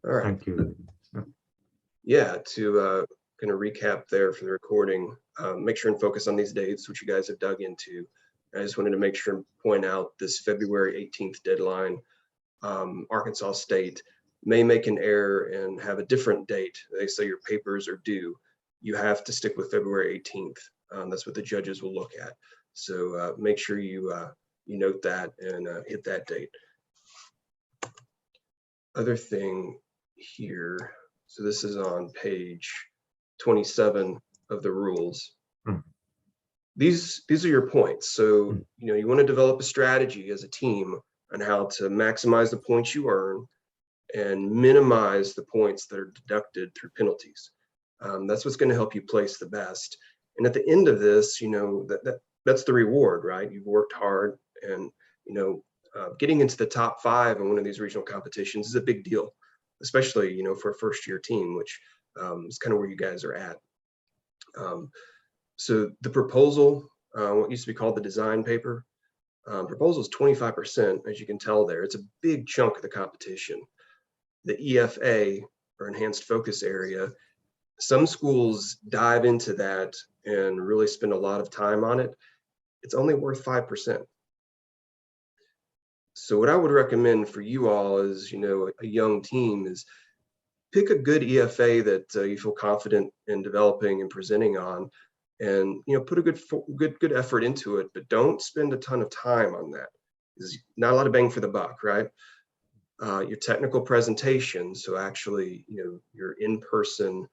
All right. Thank you. Yeah, to kind of recap there for the recording, make sure and focus on these dates, which you guys have dug into. I just wanted to make sure and point out this February 18th deadline. Arkansas State may make an error and have a different date. They say your papers are due. You have to stick with February 18th. That's what the judges will look at. So make sure you note that and hit that date. Other thing here, so this is on page 27 of the rules. These are your points. So you want to develop a strategy as a team on how to maximize the points you earn and minimize the points that are deducted through penalties. That's what's going to help you place the best. And at the end of this, that's the reward, right? You've worked hard, and getting into the top 5 in one of these regional competitions is a big deal, especially for a first-year team, which is kind of where you guys are at. So the proposal, what used to be called the design paper, proposal is 25%, as you can tell there. It's a big chunk of the competition. The EFA, or enhanced focus area, some schools dive into that and really spend a lot of time on it. It's only worth 5%. So what I would recommend for you all as a young team is pick a good EFA that you feel confident in developing and presenting on, and put a good effort into it, but don't spend a ton of time on that. There's not a lot of bang for the buck, right? Your technical presentation, so actually you're in person,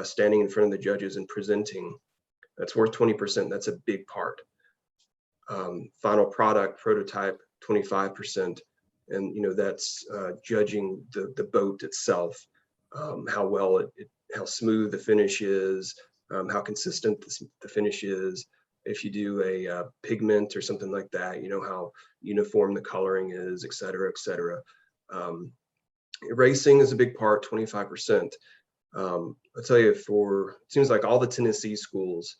standing in front of the judges and presenting, that's worth 20%. That's a big part. Final product, prototype, 25%, and that's judging the boat itself, how smooth the finish is, how consistent the finish is. If you do a pigment or something like that, how uniform the coloring is, et cetera, et cetera. Racing is a big part, 25%. I'll tell you, it seems like all the Tennessee schools,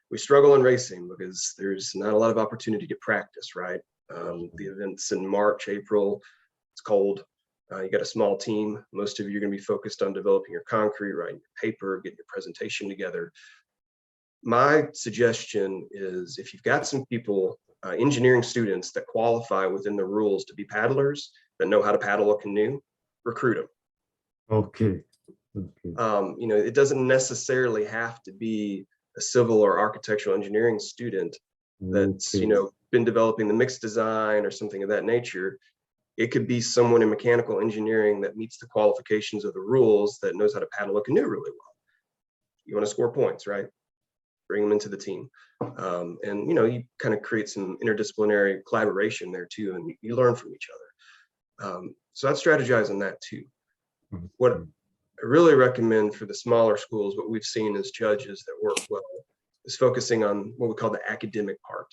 we struggle in racing because there's not a lot of opportunity to get practice, right? The event's in March, April, it's cold. You got a small team. Most of you are going to be focused on developing your concrete, writing your paper, getting your presentation together. My suggestion is, if you've got some people, engineering students that qualify within the rules to be paddlers, that know how to paddle a canoe, recruit them. Okay. It doesn't necessarily have to be a civil or architectural engineering student that's been developing the mixed design or something of that nature. It could be someone in mechanical engineering that meets the qualifications of the rules, that knows how to paddle a canoe really well. You want to score points, right? Bring them into the team. And you kind of create some interdisciplinary collaboration there too, and you learn from each other. So I'd strategize on that too. What I really recommend for the smaller schools, what we've seen as judges that work well, is focusing on what we call the academic part,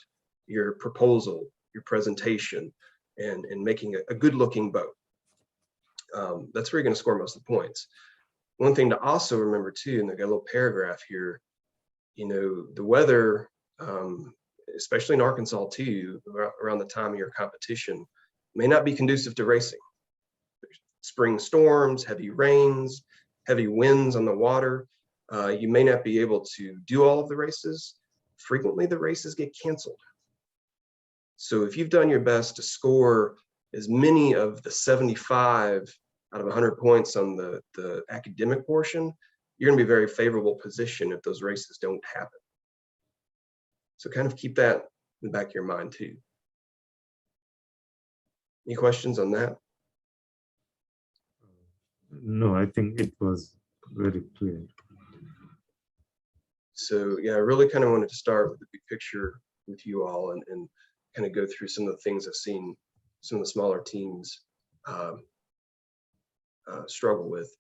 your proposal, your presentation, and making a good looking boat. That's where you're going to score most of the points. One thing to also remember too, and I got a little paragraph here, the weather, especially in Arkansas too, around the time of your competition, may not be conducive to racing. There's spring storms, heavy rains, heavy winds on the water. You may not be able to do all of the races. Frequently the races get canceled. So if you've done your best to score as many of the 75 out of 100 points on the academic portion, you're going to be very favorable position if those races don't happen. So kind of keep that in the back of your mind too. Any questions on that? No, I think it was very clear. So yeah, I really kind of wanted to start with the big picture with you all and kind of go through some of the things I've seen some of the smaller teams struggle with.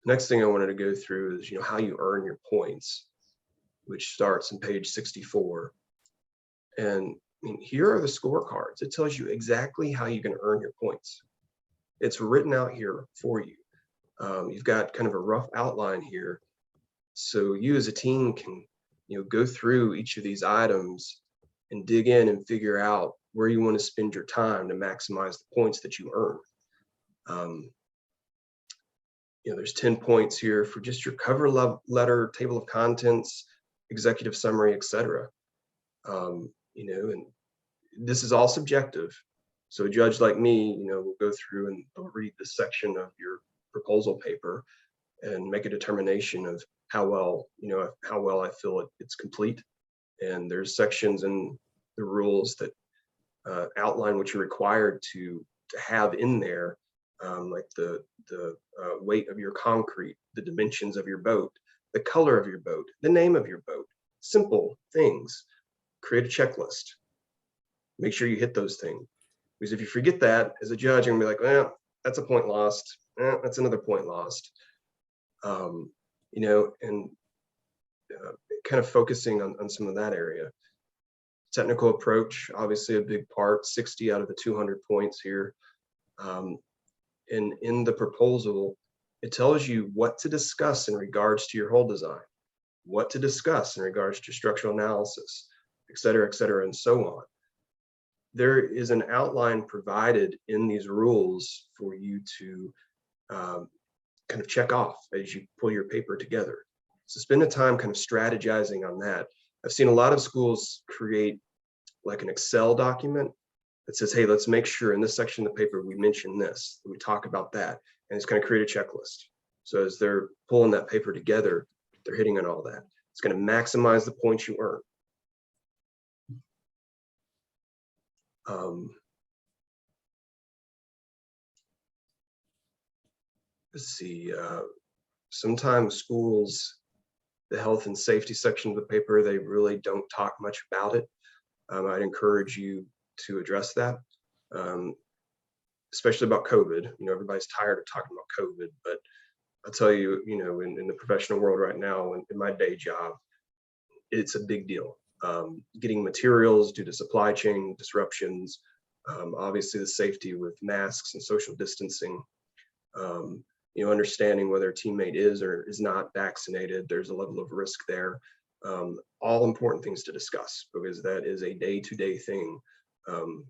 Next thing I wanted to go through is how you earn your points, which starts on page 64. And here are the scorecards. It tells you exactly how you can earn your points. It's written out here for you. You've got kind of a rough outline here, so you as a team can go through each of these items and dig in and figure out where you want to spend your time to maximize the points that you earn. There's 10 points here for just your cover letter, table of contents, executive summary, etc. And this is all subjective. So a judge like me, will go through and they'll read this section of your proposal paper and make a determination of how well I feel it's complete. And there's sections in the rules that outline what you're required to have in there, like the weight of your concrete, the dimensions of your boat, the color of your boat, the name of your boat, simple things. Create a checklist. Make sure you hit those things. Because if you forget that, as a judge, you're gonna be like, well, that's a point lost. That's another point lost. And kind of focusing on some of that area. Technical approach, obviously a big part, 60 out of the 200 points here. And in the proposal, it tells you what to discuss in regards to your whole design, what to discuss in regards to structural analysis, et cetera, and so on. There is an outline provided in these rules for you to kind of check off as you pull your paper together. So spend the time kind of strategizing on that. I've seen a lot of schools create like an Excel document that says, hey, let's make sure in this section of the paper we mention this, we talk about that, and it's going to create a checklist. So as they're pulling that paper together, they're hitting on all that. It's going to maximize the points you earn. Let's see, sometimes schools, the health and safety section of the paper, they really don't talk much about it. I'd encourage you to address that, especially about COVID. Everybody's tired of talking about COVID, but I'll tell you, in the professional world right now, in my day job, it's a big deal. Getting materials due to supply chain disruptions, obviously the safety with masks and social distancing, understanding whether a teammate is or is not vaccinated, there's a level of risk there. All important things to discuss, because that is a day-to-day thing, in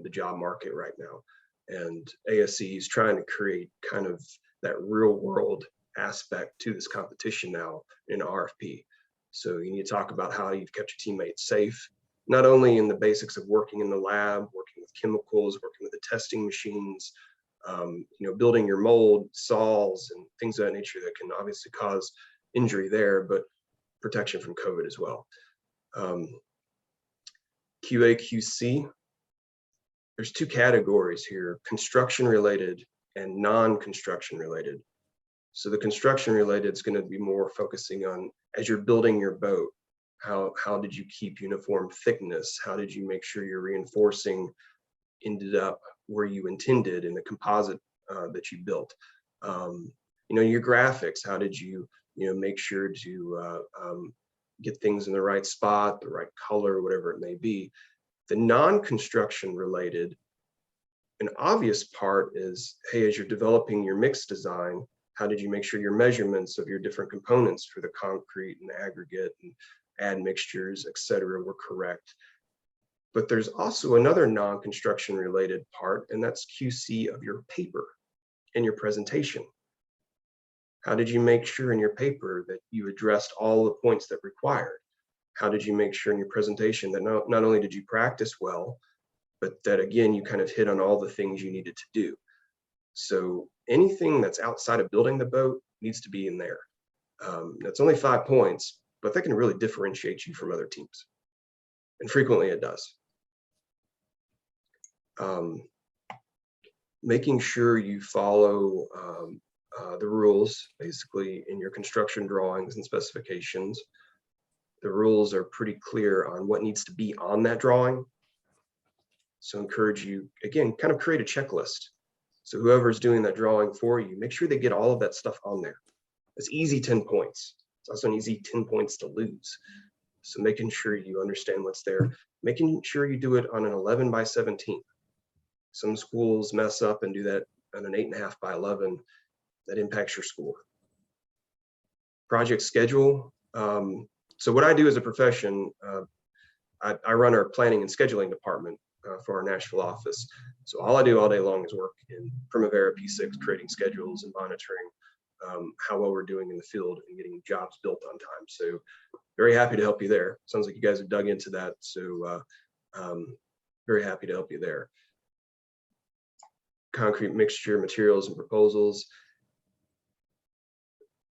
the job market right now. And ASE is trying to create kind of that real world aspect to this competition now in RFP. So you need to talk about how you've kept your teammates safe, not only in the basics of working in the lab, working with chemicals, working with the testing machines, building your mold, saws, and things of that nature that can obviously cause injury there, but protection from COVID as well. QA, QC, there's two categories here, construction related and non-construction related. So the construction related is going to be more focusing on, as you're building your boat, how did you keep uniform thickness? How did you make sure your reinforcing ended up where you intended in the composite that you built? Your graphics, how did you make sure to get things in the right spot, the right color, whatever it may be. The non-construction related, an obvious part is, hey, as you're developing your mix design, how did you make sure your measurements of your different components for the concrete and aggregate and add mixtures, et cetera, were correct? But there's also another non-construction related part, and that's QC of your paper and your presentation. How did you make sure in your paper that you addressed all the points that required? How did you make sure in your presentation that not only did you practice well, but that again, you kind of hit on all the things you needed to do? So anything that's outside of building the boat needs to be in there. That's only 5 points, but that can really differentiate you from other teams. And frequently it does. Making sure you follow the rules, basically in your construction drawings and specifications. The rules are pretty clear on what needs to be on that drawing. So encourage you, again, kind of create a checklist. So whoever's doing that drawing for you, make sure they get all of that stuff on there. It's easy 10 points. It's also an easy 10 points to lose. So making sure you understand what's there, making sure you do it on an 11 by 17. Some schools mess up and do that on an 8.5 by 11. That impacts your score. Project schedule. So what I do as a profession, I run our planning and scheduling department for our Nashville office. So all I do all day long is work in Primavera P6, creating schedules and monitoring how well we're doing in the field and getting jobs built on time. So very happy to help you there. Sounds like you guys have dug into that. So very happy to help you there. Concrete mixture, materials and proposals.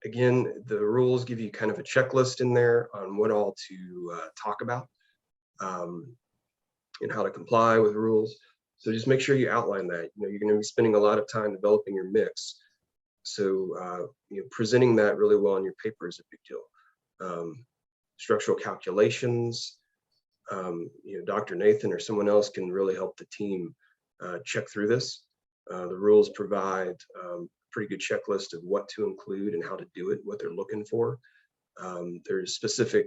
Again, the rules give you kind of a checklist in there on what all to talk about and how to comply with rules. So just make sure you outline that. You know, you're going to be spending a lot of time developing your mix. So you know, presenting that really well on your paper is a big deal. Structural calculations, you know, Dr. Nathan or someone else can really help the team check through this. The rules provide pretty good checklist of what to include and how to do it, what they're looking for. There's specific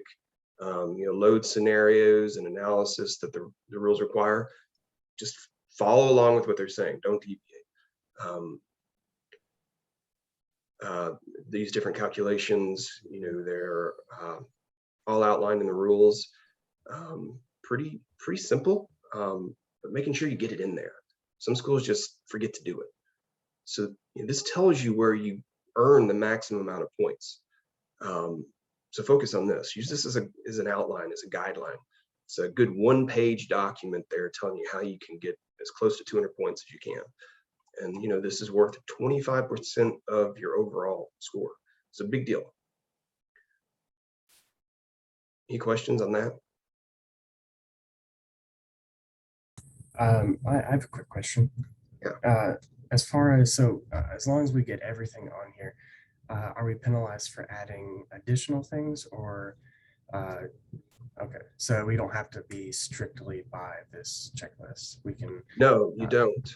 you know, load scenarios and analysis that the rules require. Just follow along with what they're saying. Don't deviate. These different calculations, you know, they're all outlined in the rules. Pretty simple, but making sure you get it in there. Some schools just forget to do it. So you know, this tells you where you earn the maximum amount of points. So focus on this. Use this as an outline, as a guideline. It's a good one-page document there telling you how you can get as close to 200 points as you can. And you know, this is worth 25% of your overall score. It's a big deal. Any questions on that? I have a quick question. Yeah. As far as, so as long as we get everything on here, are we penalized for adding additional things, or okay, so we don't have to be strictly by this checklist. We can. No, you don't.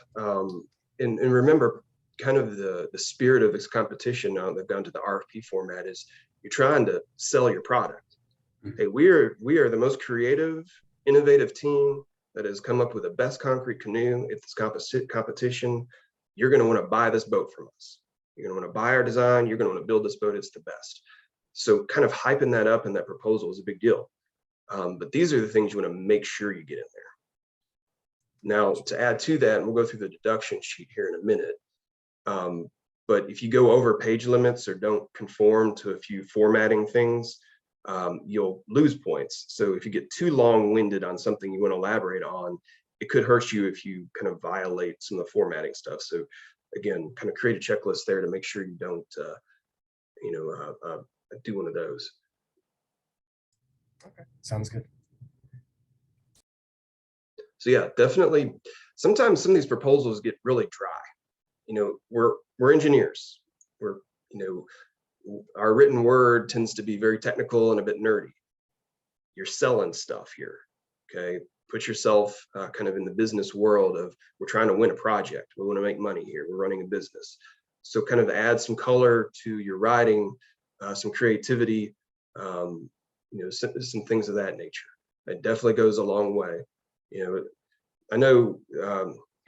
And remember, kind of the spirit of this competition now they've gone to the RFP format is you're trying to sell your product. Mm-hmm. Hey, we are the most creative, innovative team that has come up with the best concrete canoe. If this competition, you're going to want to buy this boat from us. You're going to want to buy our design. You're going to want to build this boat. It's the best. So kind of hyping that up in that proposal is a big deal. But these are the things you want to make sure you get in there. Now, to add to that, and we'll go through the deduction sheet here in a minute. But if you go over page limits or don't conform to a few formatting things, you'll lose points. So if you get too long-winded on something you want to elaborate on, it could hurt you if you kind of violate some of the formatting stuff. So again, kind of create a checklist there to make sure you don't, you know, do one of those. Okay, sounds good. So yeah, definitely. Sometimes some of these proposals get really dry. You know, we're engineers. We're, you know, our written word tends to be very technical and a bit nerdy. You're selling stuff here, okay? Put yourself kind of in the business world of, we're trying to win a project. We want to make money here. We're running a business. So kind of add some color to your writing, some creativity, you know, some things of that nature. It definitely goes a long way. You know, I know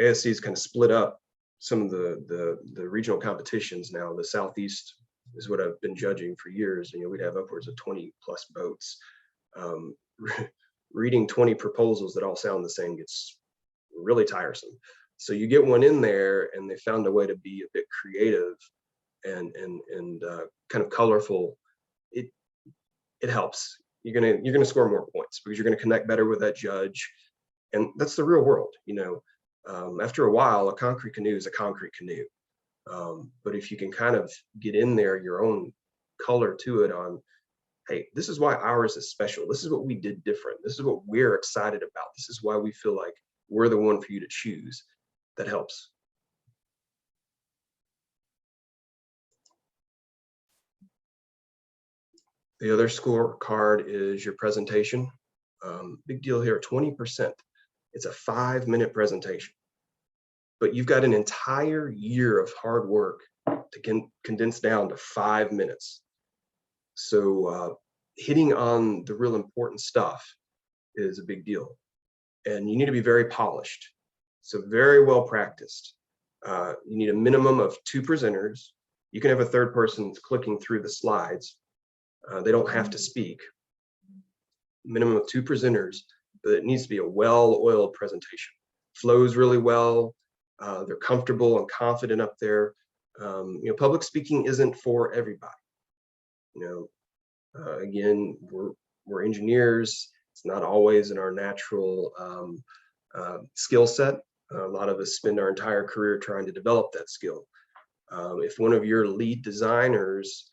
ASC is kind of split up some of the regional competitions now. The Southeast is what I've been judging for years. You know, we'd have upwards of 20 plus boats. Reading 20 proposals that all sound the same gets really tiresome. So you get one in there and they found a way to be a bit creative and kind of colorful. It helps. You're gonna score more points because you're gonna connect better with that judge. And that's the real world, you know. After a while, a concrete canoe is a concrete canoe. But if you can kind of get in there your own color to it on, hey, this is why ours is special. This is what we did different. This is what we're excited about. This is why we feel like we're the one for you to choose. That helps. The other scorecard is your presentation. Big deal here, 20%. It's a 5-minute presentation. But you've got an entire year of hard work to condense down to 5 minutes. So hitting on the real important stuff is a big deal. And you need to be very polished. So very well practiced. You need a minimum of 2 presenters. You can have a third person clicking through the slides. They don't have to speak. Minimum of 2 presenters, but it needs to be a well-oiled presentation. flows really well. They're comfortable and confident up there. You know, public speaking isn't for everybody. You know, again, we're engineers. It's not always in our natural skill set. A lot of us spend our entire career trying to develop that skill. If one of your lead designers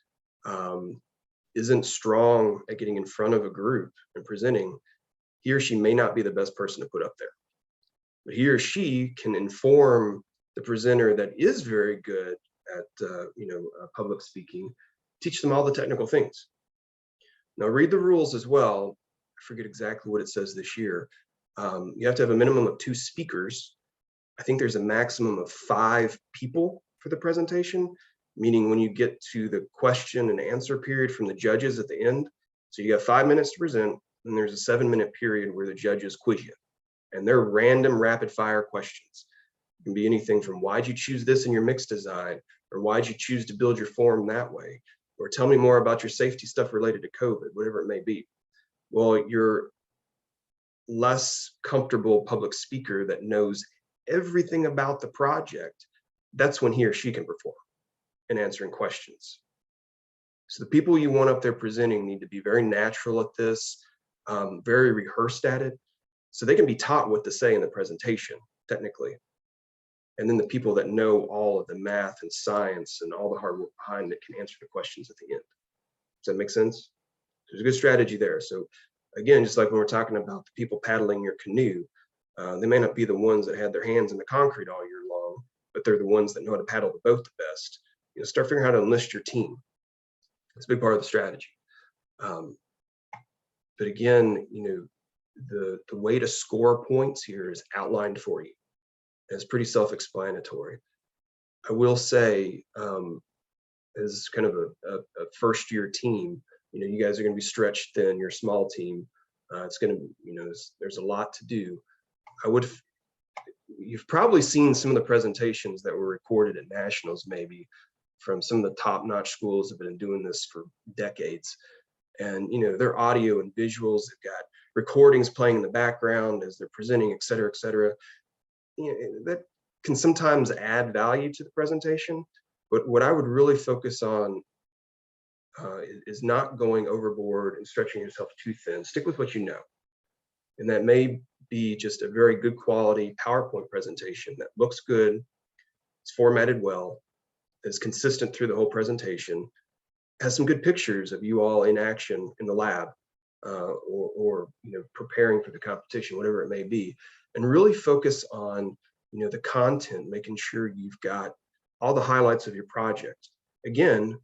isn't strong at getting in front of a group and presenting, he or she may not be the best person to put up there. But he or she can inform the presenter that is very good at public speaking, teach them all the technical things. Now read the rules as well. I forget exactly what it says this year. You have to have a minimum of 2 speakers. I think there's a maximum of 5 people for the presentation, meaning when you get to the question and answer period from the judges at the end, so you got 5 minutes to present, and there's a 7-minute period where the judges quiz you. And they're random rapid fire questions. It can be anything from why'd you choose this in your mix design, or why'd you choose to build your form that way, or tell me more about your safety stuff related to COVID, whatever it may be. Well, your less comfortable public speaker that knows everything about the project, that's when he or she can perform in answering questions. So the people you want up there presenting need to be very natural at this, very rehearsed at it, so they can be taught what to say in the presentation, technically. And then the people that know all of the math and science and all the hard work behind it can answer the questions at the end. Does that make sense? There's a good strategy there. So again, just like when we're talking about the people paddling your canoe, they may not be the ones that had their hands in the concrete all year long, but they're the ones that know how to paddle the boat the best. You know, start figuring out how to enlist your team. It's a big part of the strategy. But again, you know, the way to score points here is outlined for you. It's pretty self-explanatory. I will say, as kind of a first-year team, you know, you guys are going to be stretched thin. You're a small team. It's going to, you know, there's a lot to do. You've probably seen some of the presentations that were recorded at nationals, maybe from some of the top-notch schools that have been doing this for decades. And, you know, their audio and visuals, they've got recordings playing in the background as they're presenting, et cetera, et cetera. You know, that can sometimes add value to the presentation, but what I would really focus on is not going overboard and stretching yourself too thin. Stick with what you know. And that may be just a very good quality PowerPoint presentation that looks good, it's formatted well, is consistent through the whole presentation, has some good pictures of you all in action in the lab, or you know, preparing for the competition, whatever it may be, and really focus on, you know, the content, making sure you've got all the highlights of your project. Again,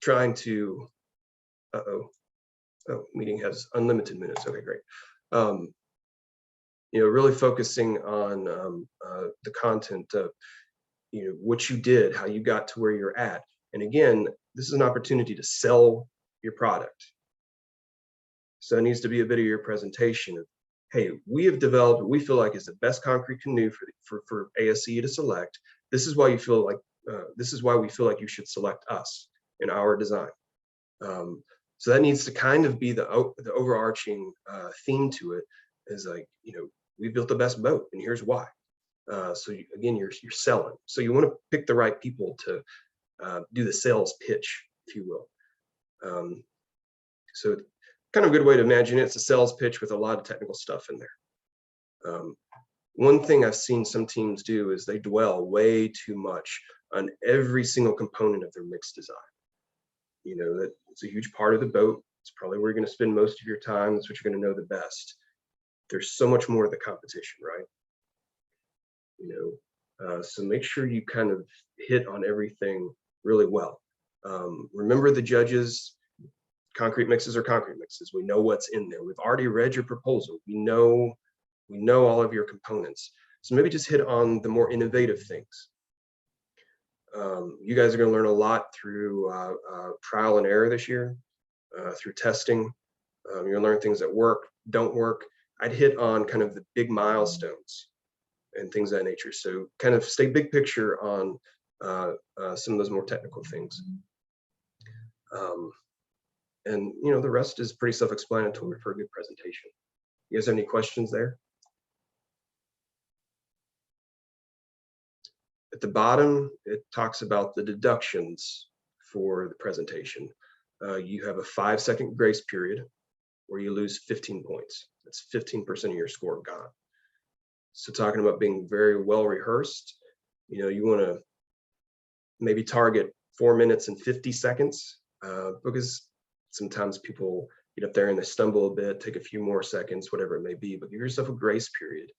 trying to, meeting has unlimited minutes. Okay, great. You know, really focusing on the content of, you know, what you did, how you got to where you're at. And again, this is an opportunity to sell your product. So it needs to be a bit of your presentation of, hey, we have developed what we feel like is the best concrete canoe for ASCE to select. This is why you feel like, this is why we feel like you should select us in our design. So that needs to kind of be the overarching theme to it, is like, you know, we built the best boat and here's why. So again, you're selling. So you want to pick the right people to do the sales pitch, if you will. So kind of a good way to imagine it, it's a sales pitch with a lot of technical stuff in there. One thing I've seen some teams do is they dwell way too much on every single component of their mix design. You know, that it's a huge part of the boat. It's probably where you're going to spend most of your time. That's what you're going to know the best. There's so much more to the competition, right? You know, so make sure you kind of hit on everything really well. Remember the judges, concrete mixes are concrete mixes. We know what's in there. We've already read your proposal. We know all of your components. So maybe just hit on the more innovative things. You guys are going to learn a lot through trial and error this year, through testing. You're going to learn things that work, don't work. I'd hit on kind of the big milestones and things of that nature. So kind of stay big picture on some of those more technical things. And you know, the rest is pretty self-explanatory for a good presentation. You guys have any questions there? At the bottom, it talks about the deductions for the presentation. You have a 5-second grace period where you lose 15 points. That's 15% of your score gone. So talking about being very well rehearsed, you want to maybe target 4 minutes and 50 seconds because sometimes people get up there and they stumble a bit, take a few more seconds, whatever it may be, but give yourself a grace period.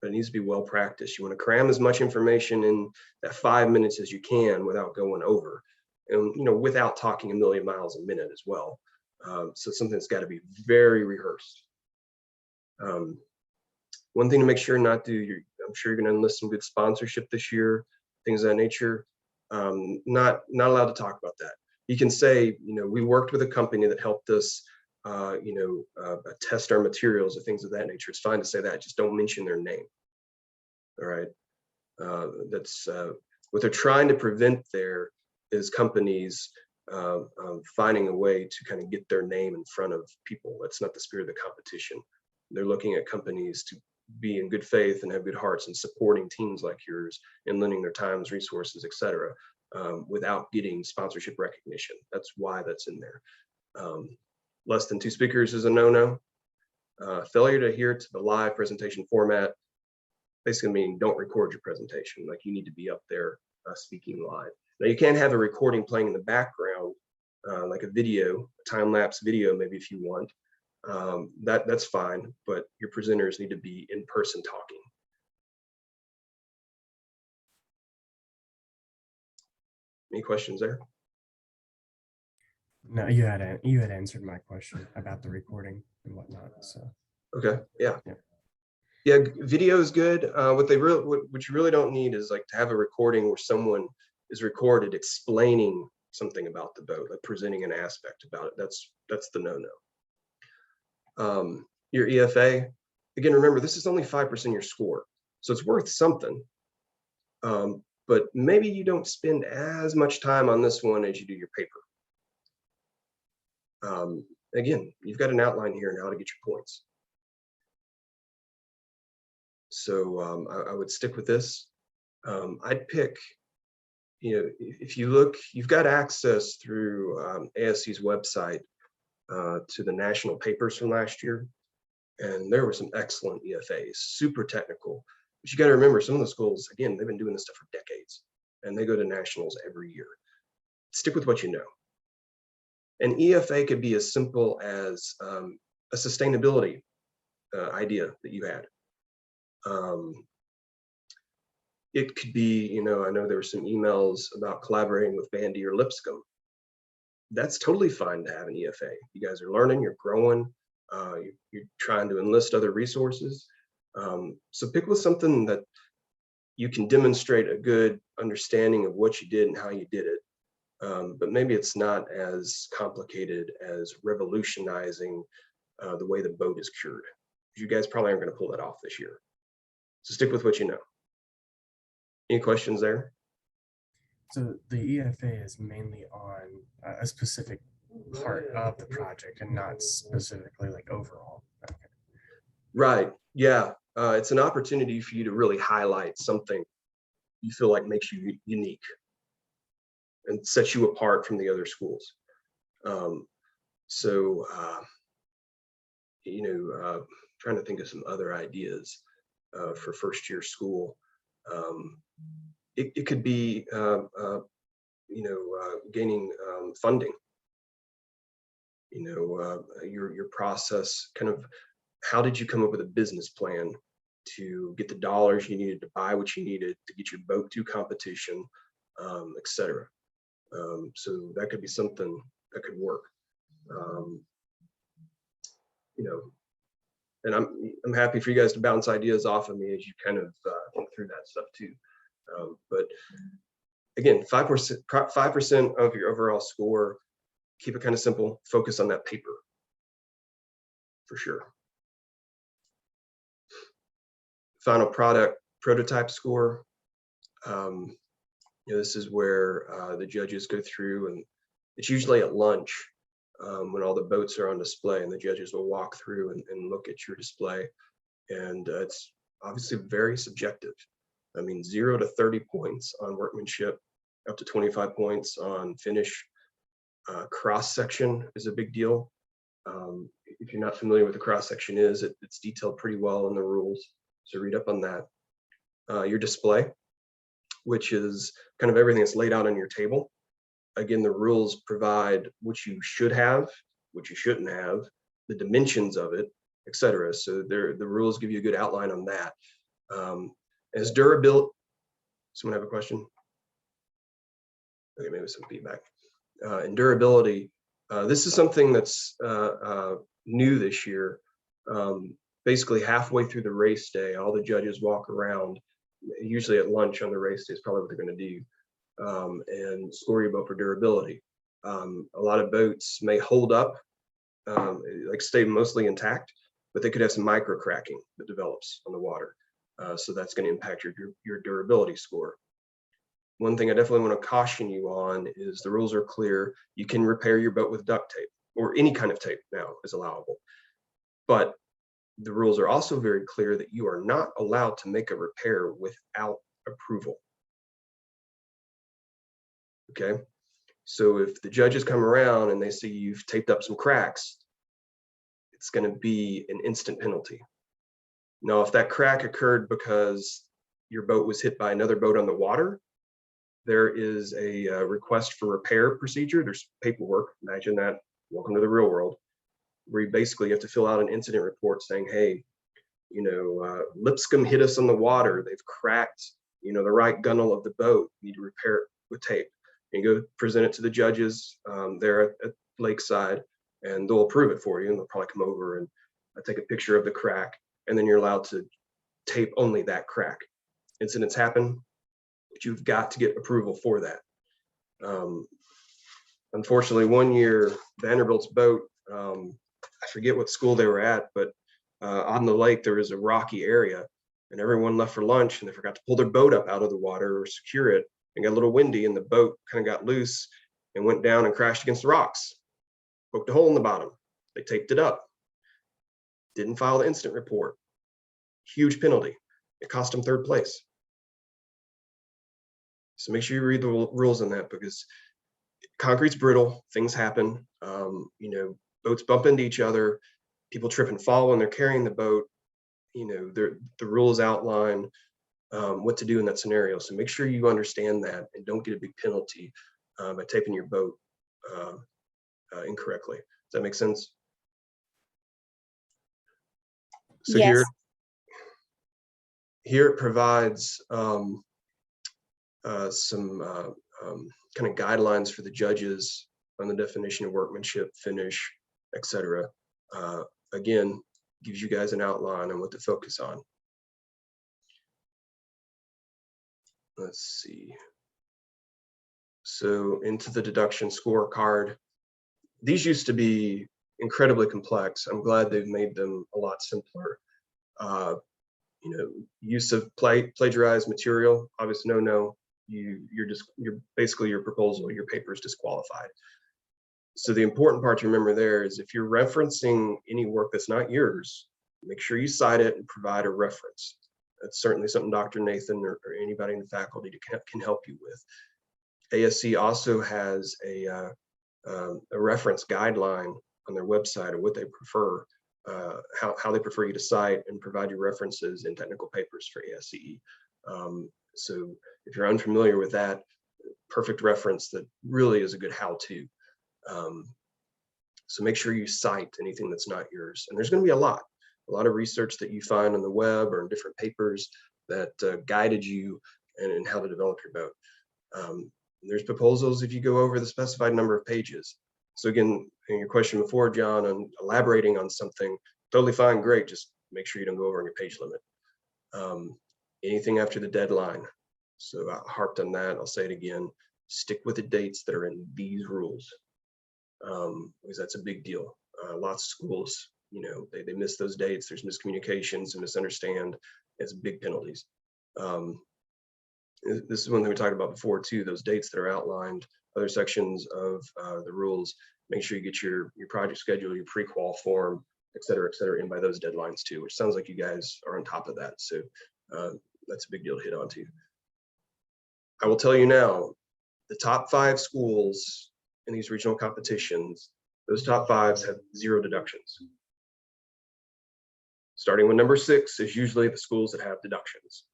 But it needs to be well practiced. You want to cram as much information in that 5 minutes as you can without going over, and without talking a million miles a minute as well. So something that's got to be very rehearsed. One thing to make sure not to, I'm sure you're going to enlist some good sponsorship this year, things of that nature. Not allowed to talk about that. You can say, we worked with a company that helped us, test our materials or things of that nature. It's fine to say that, just don't mention their name. All right. That's what they're trying to prevent there is companies finding a way to kind of get their name in front of people. That's not the spirit of the competition. They're looking at companies to be in good faith and have good hearts and supporting teams like yours and lending their times, resources, etc., without getting sponsorship recognition. That's why that's in there. Less than 2 speakers is a no-no. Failure to adhere to the live presentation format basically mean don't record your presentation. Like, you need to be up there speaking live. Now, you can have a recording playing in the background, like a video, a time-lapse video, maybe, if you want. That's fine, but your presenters need to be in person talking. Any questions there? No, you had answered my question about the recording and whatnot. So okay, yeah. Yeah. Yeah, video is good. What you really don't need is like to have a recording where someone is recorded explaining something about the boat, like presenting an aspect about it. That's the no-no. Your EFA, again, remember, this is only 5% of your score, so it's worth something. But maybe you don't spend as much time on this one as you do your paper. Again, you've got an outline here on how to get your points. So I would stick with this. I'd pick, if you look, you've got access through ASC's website to the national papers from last year. And there were some excellent EFAs, super technical. But you got to remember, some of the schools, again, they've been doing this stuff for decades, and they go to nationals every year. Stick with what you know. An EFA could be as simple as a sustainability idea that you had. It could be, I know there were some emails about collaborating with Vandy or Lipscomb. That's totally fine to have an EFA. You guys are learning, you're growing, you're trying to enlist other resources. So pick with something that you can demonstrate a good understanding of what you did and how you did it. But maybe it's not as complicated as revolutionizing the way the boat is cured. You guys probably aren't going to pull that off this year. So stick with what you know. Any questions there? So the EFA is mainly on a specific part of the project and not specifically like overall. Okay. Right. Yeah. It's an opportunity for you to really highlight something you feel like makes you unique and sets you apart from the other schools. Trying to think of some other ideas for first year school. It could be, gaining funding. Your process, kind of, how did you come up with a business plan to get the dollars you needed to buy what you needed to get your boat to competition, etc. So that could be something that could work. And I'm happy for you guys to bounce ideas off of me as you kind of think through that stuff too. But again, 5% of your overall score. Keep it kind of simple. Focus on that paper for sure. Final product prototype score. This is where the judges go through, and it's usually at lunch when all the boats are on display, and the judges will walk through and look at your display. And it's obviously very subjective. I mean, 0 to 30 points on workmanship, up to 25 points on finish. Cross section is a big deal. If you're not familiar with the cross section is, it's detailed pretty well in the rules. So read up on that. Your display, which is kind of everything that's laid out on your table. Again, the rules provide what you should have, what you shouldn't have, the dimensions of it, etc. So the rules give you a good outline on that. As durability, someone have a question? Okay, maybe some feedback. And durability, this is something that's new this year. Basically halfway through the race day, all the judges walk around, usually at lunch on the race day is probably what they're going to do, and score your boat for durability. A lot of boats may hold up, like stay mostly intact, but they could have some micro cracking that develops on the water. So that's going to impact your durability score. One thing I definitely want to caution you on is the rules are clear. You can repair your boat with duct tape, or any kind of tape now is allowable. But the rules are also very clear that you are not allowed to make a repair without approval. Okay, so if the judges come around and they see you've taped up some cracks, it's going to be an instant penalty. Now, if that crack occurred because your boat was hit by another boat on the water, there is a request for repair procedure. There's paperwork, imagine that, welcome to the real world, where you basically have to fill out an incident report saying, hey, you know, Lipscomb hit us on the water. They've cracked, you know, the right gunnel of the boat. You need to repair it with tape. And you go present it to the judges there at Lakeside, and they'll approve it for you. And they'll probably come over and take a picture of the crack. And then you're allowed to tape only that crack. Incidents happen, but you've got to get approval for that. Unfortunately, one year, Vanderbilt's boat, I forget what school they were at, but on the lake, there was a rocky area, and everyone left for lunch, and they forgot to pull their boat up out of the water or secure it, and got a little windy, and the boat kind of got loose and went down and crashed against the rocks, poked a hole in the bottom. They taped it up, didn't file the incident report. Huge penalty. It cost them third place. So make sure you read the rules on that, because concrete's brittle, things happen. You know, boats bump into each other, people trip and fall when they're carrying the boat. You know, the rules outline what to do in that scenario. So make sure you understand that and don't get a big penalty by taping your boat incorrectly. Does that make sense? So Yes. here it provides some kind of guidelines for the judges on the definition of workmanship, finish, etc. Again, gives you guys an outline on what to focus on. Let's see. So into the deduction scorecard. These used to be incredibly complex. I'm glad they've made them a lot simpler. You know, use of plagiarized material, obviously no. You're basically your proposal, your paper is disqualified. So the important part to remember there is if you're referencing any work that's not yours, make sure you cite it and provide a reference. That's certainly something Dr. Nathan or anybody in the faculty can help you with. ASC also has a reference guideline on their website of what they prefer, how they prefer you to cite and provide your references in technical papers for ASCE. So if you're unfamiliar with that, perfect reference that really is a good how-to. So make sure you cite anything that's not yours. And there's going to be a lot of research that you find on the web or in different papers that guided you in how to develop your boat. There's proposals if you go over the specified number of pages. So again, in your question before, John, on elaborating on something, totally fine, great. Just make sure you don't go over on your page limit. Anything after the deadline. So I harped on that. I'll say it again. Stick with the dates that are in these rules, because that's a big deal. Lots of schools, you know, they miss those dates. There's miscommunications and misunderstand. It's big penalties. This is one thing we talked about before too, those dates that are outlined, other sections of the rules. Make sure you get your project schedule, your pre-qual form, et cetera, in by those deadlines too, which sounds like you guys are on top of that. So That's a big deal to hit onto. I will tell you now, the top 5 schools in these regional competitions, those top 5s have 0 deductions. Starting with number 6 is usually the schools that have deductions.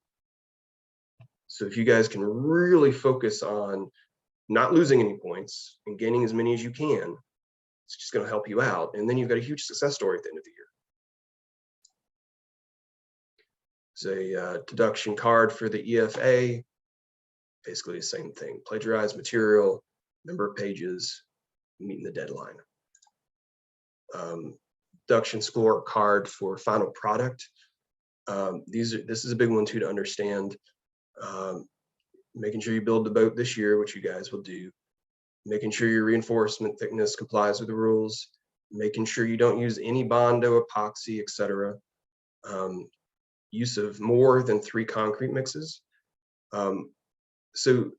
So if you guys can really focus on not losing any points and gaining as many as you can, it's just going to help you out. And then you've got a huge success story at the end of the year. It's a deduction card for the EFA. Basically the same thing. Plagiarized material, number of pages, meeting the deadline. Deduction score card for final product. This is a big one too to understand. Making sure you build the boat this year, which you guys will do. Making sure your reinforcement thickness complies with the rules. Making sure you don't use any Bondo, epoxy, etc. Use of more than 3 concrete mixes. So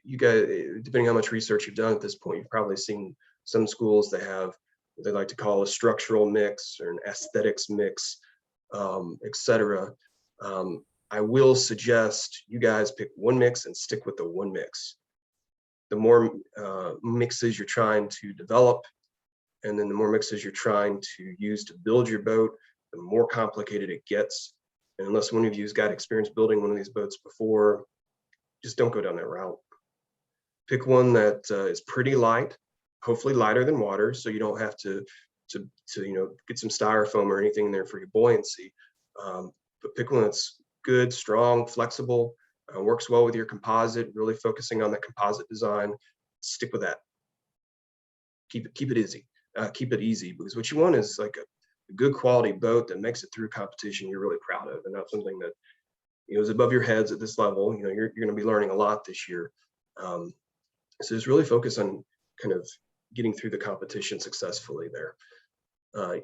you guys, depending on how much research you've done at this point, you've probably seen some schools that have what they like to call a structural mix or an aesthetics mix, etc. I will suggest you guys pick one mix and stick with the one mix. The more mixes you're trying to develop, and then the more mixes you're trying to use to build your boat, the more complicated it gets. And unless one of you's got experience building one of these boats before, just don't go down that route. Pick one that is pretty light, hopefully lighter than water, so you don't have to get some styrofoam or anything in there for your buoyancy. But pick one that's good, strong, flexible, works well with your composite, really focusing on that composite design. Stick with that. Keep it easy. Keep it easy, because what you want is like a good quality boat that makes it through competition you're really proud of, and not something that is above your heads at this level. You're going to be learning a lot this year. So just really focus on kind of getting through the competition successfully there.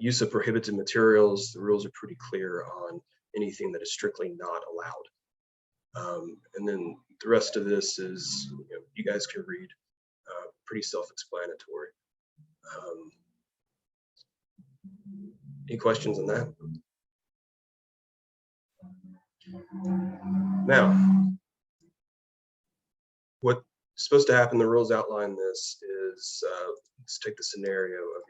Use of prohibited materials, the rules are pretty clear on anything that is strictly not allowed. And then the rest of this is, you guys can read, pretty self-explanatory. Any questions on that? Now, what's supposed to happen, the rules outline this, is let's take the scenario of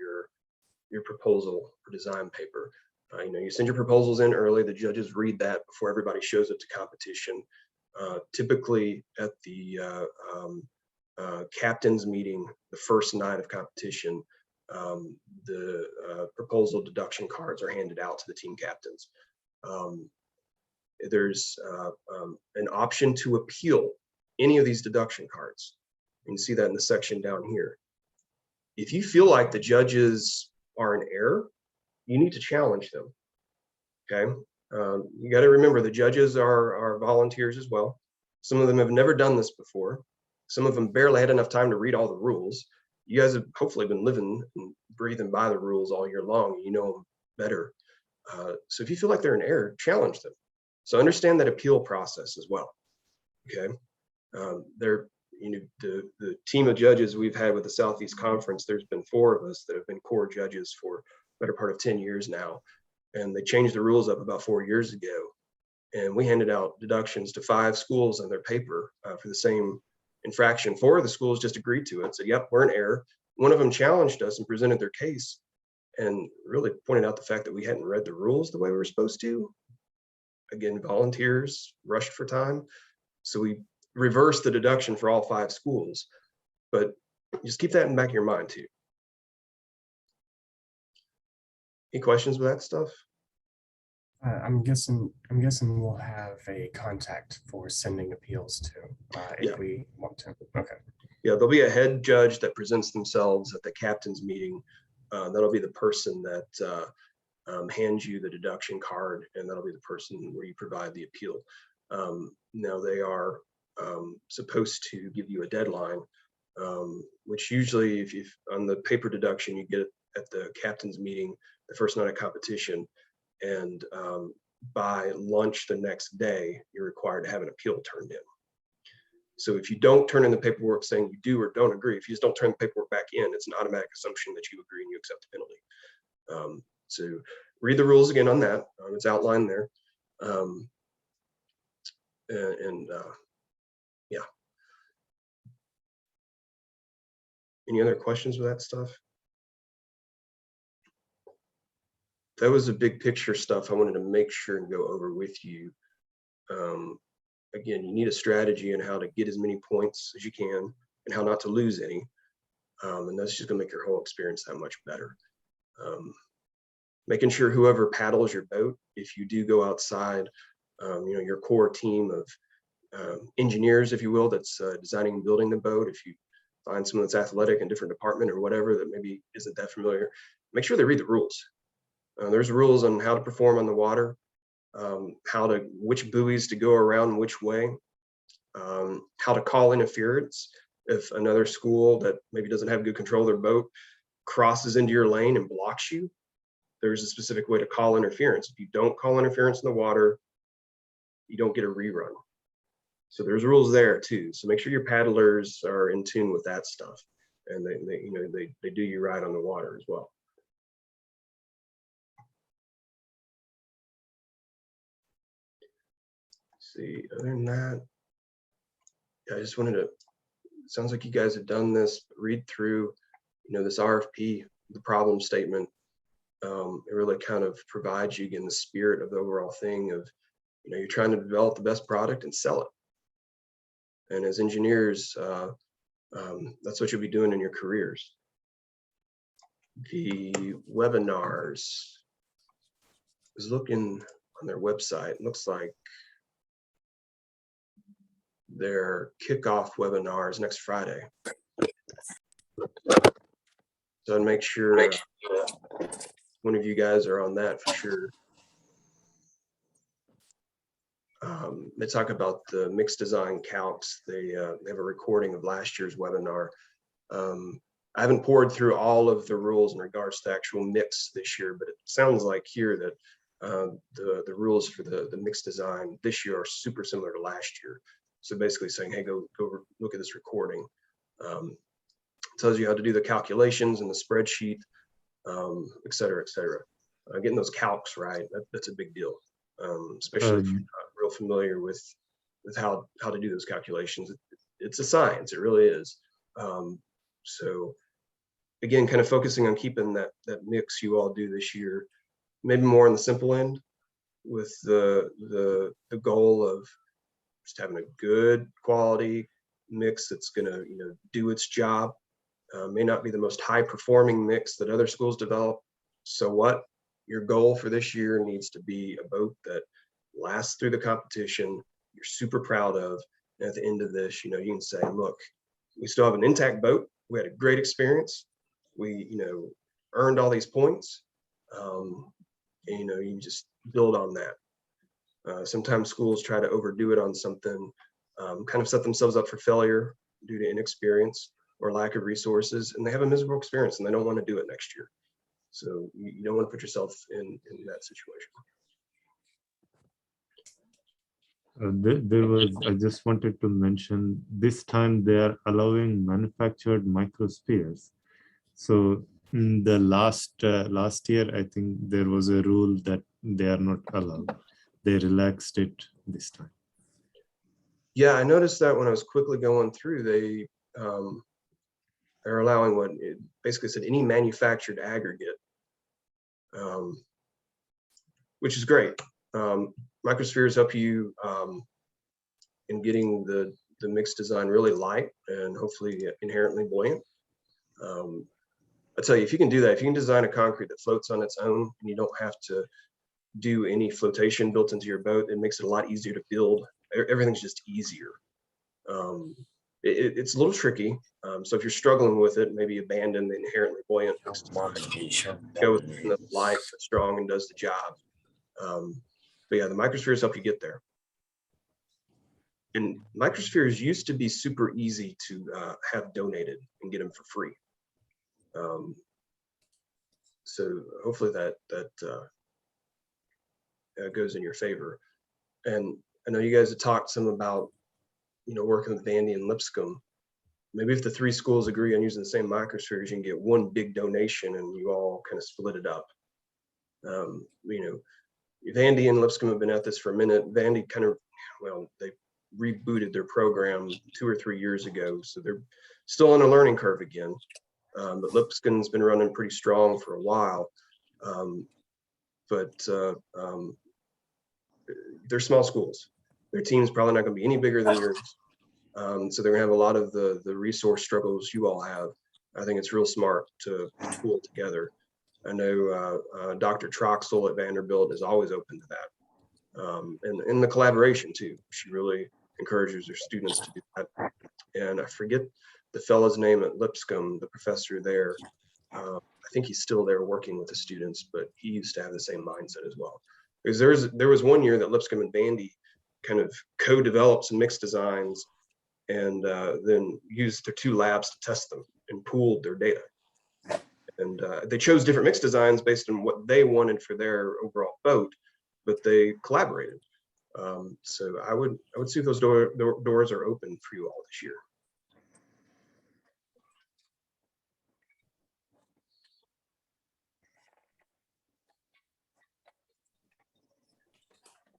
your proposal or design paper. You send your proposals in early, the judges read that before everybody shows up to competition. Typically at the captain's meeting, the first night of competition, the proposal deduction cards are handed out to the team captains. There's an option to appeal any of these deduction cards. You can see that in the section down here. If you feel like the judges are in error, you need to challenge them. Okay, you got to remember the judges are volunteers as well. Some of them have never done this before. Some of them barely had enough time to read all the rules. You guys have hopefully been living and breathing by the rules all year long. You know them better. So if you feel like they're in error, challenge them. So understand that appeal process as well. Okay, the team of judges we've had with the Southeast Conference, there's been 4 of us that have been core judges for the better part of 10 years now. And they changed the rules up about 4 years ago. And we handed out deductions to 5 schools on their paper for the same infraction. 4 of the schools just agreed to it, said, yep, we're in error. One of them challenged us and presented their case and really pointed out the fact that we hadn't read the rules the way we were supposed to. Again, volunteers rushed for time. So we reversed the deduction for all 5 schools. But just keep that in the back of your mind too. Any questions with that stuff? I'm guessing we'll have a contact for sending appeals to if we want to. Okay. Yeah, there'll be a head judge that presents themselves at the captain's meeting. That'll be the person that hands you the deduction card, and that'll be the person where you provide the appeal. Now they are supposed to give you a deadline, which usually, if you've on the paper deduction, you get it at the captain's meeting, the first night of competition, and by lunch the next day, you're required to have an appeal turned in. So if you don't turn in the paperwork saying you do or don't agree, if you just don't turn the paperwork back in, it's an automatic assumption that you agree and you accept the penalty. So read the rules again on that. It's outlined there. and yeah. Any other questions with that stuff? That was a big picture stuff I wanted to make sure and go over with you. Again, you need a strategy on how to get as many points as you can and how not to lose any. And that's just gonna make your whole experience that much better. Making sure whoever paddles your boat, if you do go outside, you know, your core team of engineers, if you will, that's designing and building the boat, if you find someone that's athletic in a different department or whatever that maybe isn't that familiar, make sure they read the rules. There's rules on how to perform on the water, which buoys to go around which way, how to call interference if another school that maybe doesn't have good control of their boat crosses into your lane and blocks you. There's a specific way to call interference. If you don't call interference in the water, you don't get a rerun. So there's rules there too. So make sure your paddlers are in tune with that stuff, and they do you right on the water as well. See, other than that, I just wanted to, it sounds like you guys have done this, read through, you know, this RFP, the problem statement. It really kind of provides you again the spirit of the overall thing of, you know, you're trying to develop the best product and sell it. And as engineers, that's what you'll be doing in your careers. The webinars, I was looking on their website, looks like their kickoff webinars next Friday. So I'd make sure one of you guys are on that for sure. They talk about the mixed design calcs. They have a recording of last year's webinar. I haven't poured through all of the rules in regards to actual mix this year, but it sounds like here that the rules for the mixed design this year are super similar to last year. So basically saying, hey, go look at this recording. Tells you how to do the calculations in the spreadsheet, et cetera, et cetera. Getting those calcs right, that's a big deal, especially if you're not real familiar with how to do those calculations. It's a science, it really is. So again, kind of focusing on keeping that mix you all do this year, maybe more on the simple end, with the goal of just having a good quality mix that's gonna, you know, do its job. May not be the most high performing mix that other schools develop. So what? Your goal for this year needs to be a boat that lasts through the competition, you're super proud of, and at the end of this, you know, you can say, look, we still have an intact boat. We had a great experience. We, you know, earned all these points. And, you know, you just build on that. Sometimes schools try to overdo it on something, kind of set themselves up for failure due to inexperience or lack of resources, and they have a miserable experience and they don't want to do it next year. So you don't want to put yourself in that situation. There was, I just wanted to mention, this time they are allowing manufactured microspheres. So in the last year, I think there was a rule that they are not allowed. They relaxed it this time. Yeah, I noticed that when I was quickly going through, they're allowing what it basically said, any manufactured aggregate, which is great. Microspheres help you in getting the mixed design really light and hopefully inherently buoyant. I tell you, if you can do that, if you can design a concrete that floats on its own and you don't have to do any flotation built into your boat, it makes it a lot easier to build. Everything's just easier. It's a little tricky. So if you're struggling with it, maybe abandon the inherently buoyant mixed design. Go with the light, but strong and does the job. But yeah, the microspheres help you get there. And microspheres used to be super easy to have donated and get them for free. So hopefully that goes in your favor. And I know you guys have talked some about, you know, working with Vandy and Lipscomb. Maybe if the three schools agree on using the same microspheres, you can get one big donation and you all kind of split it up. You know, Vandy and Lipscomb have been at this for a minute. Vandy kind of well, they rebooted their program 2 or 3 years ago, so they're still on a learning curve again. But Lipscomb's been running pretty strong for a while. But they're small schools. Their team's probably not going to be any bigger than yours. So they're going to have a lot of the resource struggles you all have. I think it's real smart to pool together. I know Dr. Troxel at Vanderbilt is always open to that. And in the collaboration too. She really encourages her students to do that. And I forget the fellow's name at Lipscomb, the professor there. I think he's still there working with the students, but he used to have the same mindset as well. Because there was one year that Lipscomb and Vandy kind of co-developed some mixed designs and then used their 2 labs to test them and pooled their data. And they chose different mixed designs based on what they wanted for their overall boat, but they collaborated. So I would see if those doors are open for you all this year.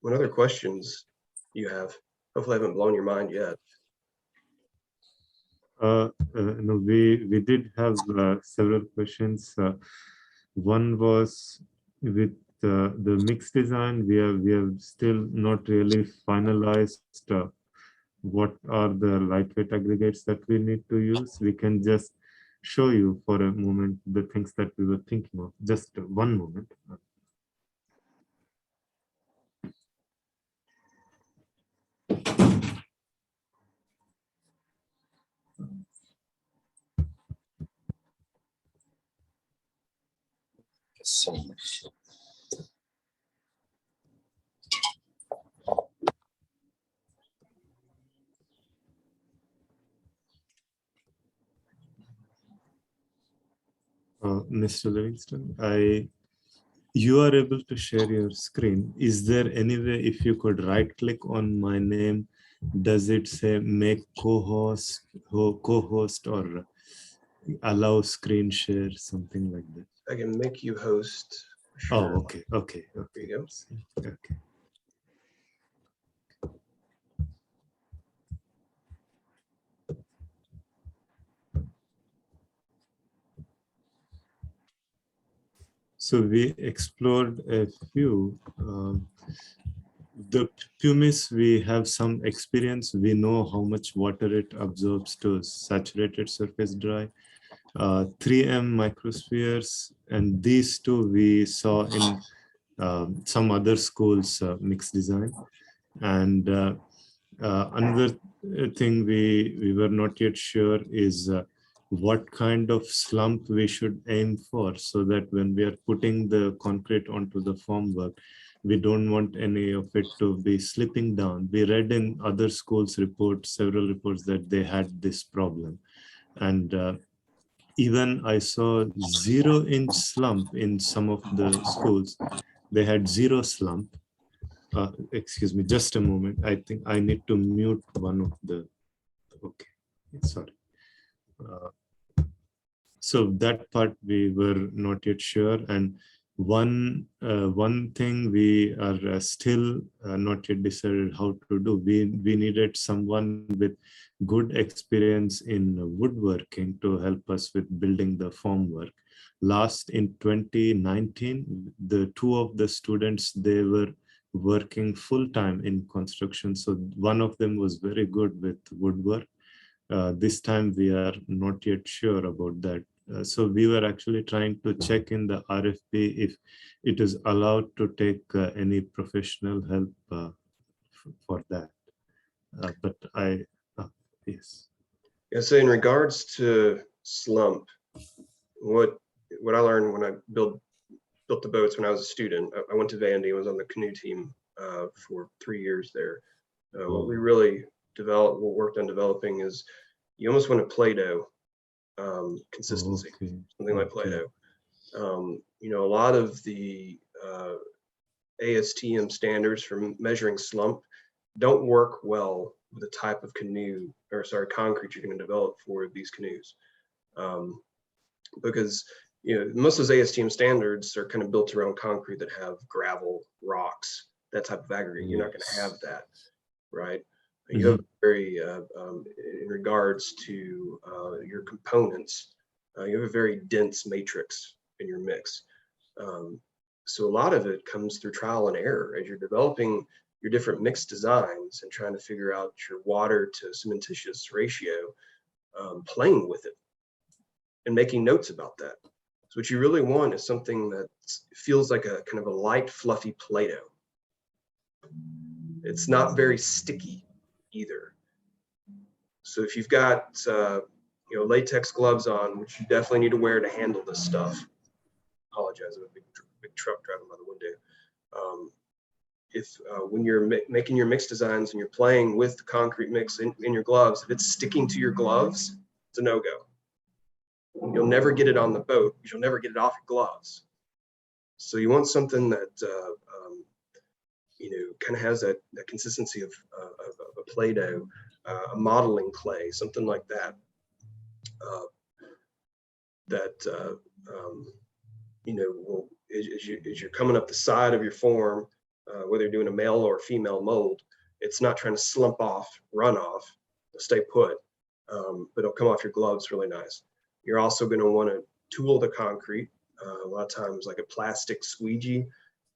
What other questions you have? Hopefully I haven't blown your mind yet. No, we did have several questions. One was with the mixed design. We have still not really finalized what are the lightweight aggregates that we need to use. We can just show you for a moment the things that we were thinking of. Just one moment. So much. Mr. Livingston, you are able to share your screen. Is there any way if you could right click on my name, does it say make co-host or allow screen share, something like that? I can make you host. Oh, Sure. okay. There you go. Okay. So we explored a few. The pumice, we have some experience. We know how much water it absorbs to saturated surface dry. 3M microspheres, and these two we saw in some other schools mixed design. And another thing we were not yet sure is what kind of slump we should aim for, so that when we are putting the concrete onto the formwork, we don't want any of it to be slipping down. We read in other schools' reports, several reports, that they had this problem. And even I saw 0-inch slump in some of the schools. They had 0 slump. Excuse me, just a moment. I think I need to mute one of the, okay, sorry. So that part we were not yet sure. And one thing we are still not yet decided how to do. We needed someone with good experience in woodworking to help us with building the formwork. Last in 2019, the 2 of the students, they were working full-time in construction. So one of them was very good with woodwork. This time we are not yet sure about that. So we were actually trying to check in the RFP if it is allowed to take any professional help for that. But yes. Yeah, so in regards to slump, what I learned when I built the boats when I was a student, I went to Vandy, was on the canoe team for 3 years there. What we really worked on developing is you almost want a Play-Doh consistency, something like Play-Doh. You know, a lot of the ASTM standards for measuring slump don't work well with the type of concrete you're going to develop for these canoes. Because you know, most of those ASTM standards are kind of built around concrete that have gravel, rocks, that type of aggregate. You're not going to have that. right? You have very, in regards to your components, you have a very dense matrix in your mix. So a lot of it comes through trial and error as you're developing your different mix designs and trying to figure out your water to cementitious ratio, playing with it and making notes about that. So what you really want is something that feels like a kind of a light, fluffy Play-Doh. It's not very sticky either. So if you've got latex gloves on, which you definitely need to wear to handle this stuff. Apologize, I have a big truck driving by the window. If when you're making your mix designs and you're playing with the concrete mix in your gloves, if it's sticking to your gloves, it's a no-go. You'll never get it on the boat because you'll never get it off your gloves. So you want something that kind of has that consistency of a Play-Doh, a modeling clay, something like that. Will, as you're coming up the side of your form, whether you're doing a male or female mold, it's not trying to slump off, run off, stay put, but it'll come off your gloves really nice. You're also going to want to tool the concrete. A lot of times, like a plastic squeegee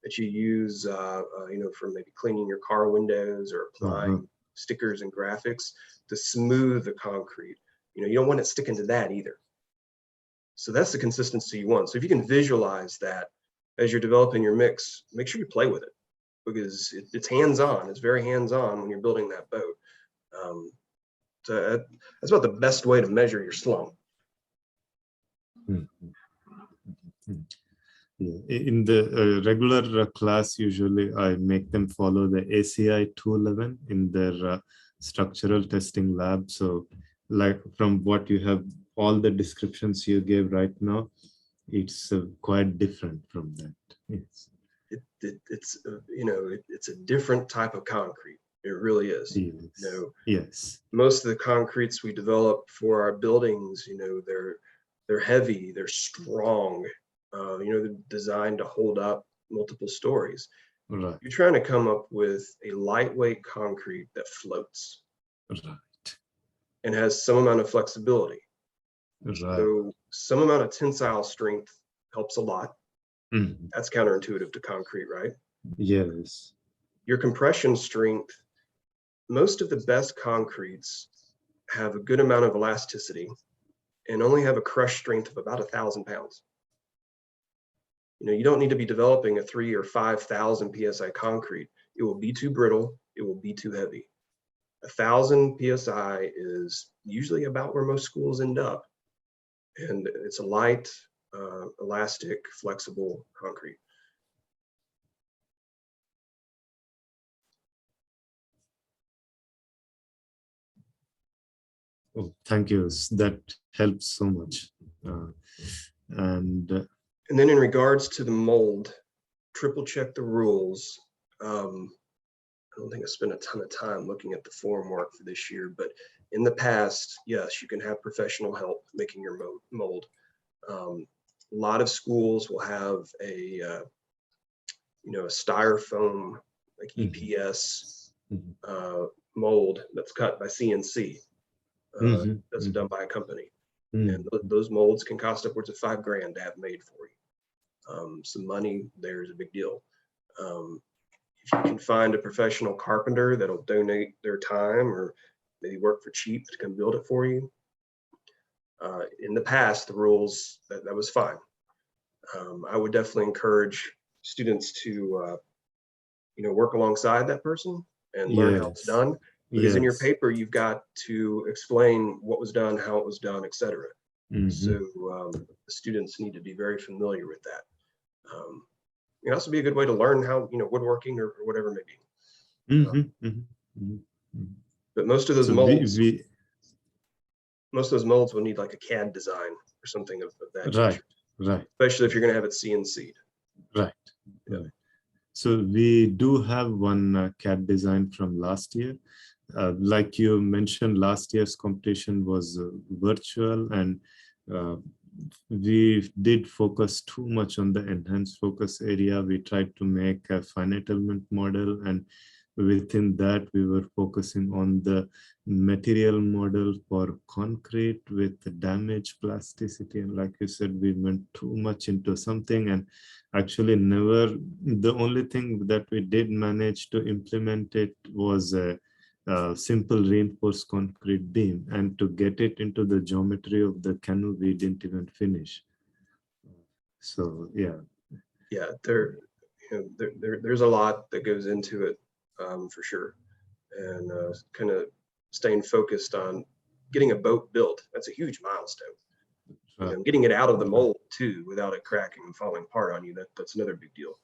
that you use, for maybe cleaning your car windows or applying stickers and graphics to smooth the concrete. You don't want it sticking to that either. So that's the consistency you want. So if you can visualize that as you're developing your mix, make sure you play with it because it's hands-on. It's very hands-on when you're building that boat. So that's about the best way to measure your slump. Yeah. In the regular class, usually I make them follow the ACI 211 in their structural testing lab. So like from what you have, all the descriptions you gave right now, it's quite different from that. Yes. It's a different type of concrete. It really is. Yes. Yes. Most of the concretes we develop for our buildings, they're heavy, they're strong, they're designed to hold up multiple stories. Right. You're trying to come up with a lightweight concrete that floats. Right. And has some amount of flexibility. Right. So some amount of tensile strength helps a lot. That's counterintuitive to concrete, right? Yes. Your compression strength, most of the best concretes have a good amount of elasticity and only have a crush strength of about 1,000 pounds. You don't need to be developing a 3,000 or 5,000 PSI concrete. It will be too brittle. It will be too heavy. 1,000 PSI is usually about where most schools end up. And it's a light, elastic, flexible concrete. Oh, thank you. That helps so much. And then in regards to the mold, triple check the rules. I don't think I spent a ton of time looking at the form work for this year, but in the past, yes, you can have professional help making your mold. A lot of schools will have a styrofoam, like EPS mold that's cut by CNC. That's done by a company. And those molds can cost upwards of $5,000 to have made for you. Some money there is a big deal. If you can find a professional carpenter that'll donate their time or maybe work for cheap to come build it for you. In the past, the rules, that was fine. I would definitely encourage students to, work alongside that person and learn how it's done. Because in your paper, you've got to explain what was done, how it was done, etc. So the students need to be very familiar with that. It can also be a good way to learn how, woodworking or whatever it may be. But most of those molds, will need like a CAD design or something of that nature. Right. Especially if you're going to have it CNC'd. Right. Yeah. Right. So we do have one CAD design from last year. Like you mentioned, last year's competition was virtual, and we did focus too much on the enhanced focus area. We tried to make a finite element model, and within that, we were focusing on the material model for concrete with the damage plasticity. And like you said, we went too much into something and actually never, the only thing that we did manage to implement it was a simple reinforced concrete beam, and to get it into the geometry of the canoe, we didn't even finish. So yeah. Yeah, there's a lot that goes into it, for sure. And kind of staying focused on getting a boat built. That's a huge milestone. Getting it out of the mold too, without it cracking and falling apart on you. That's another big deal.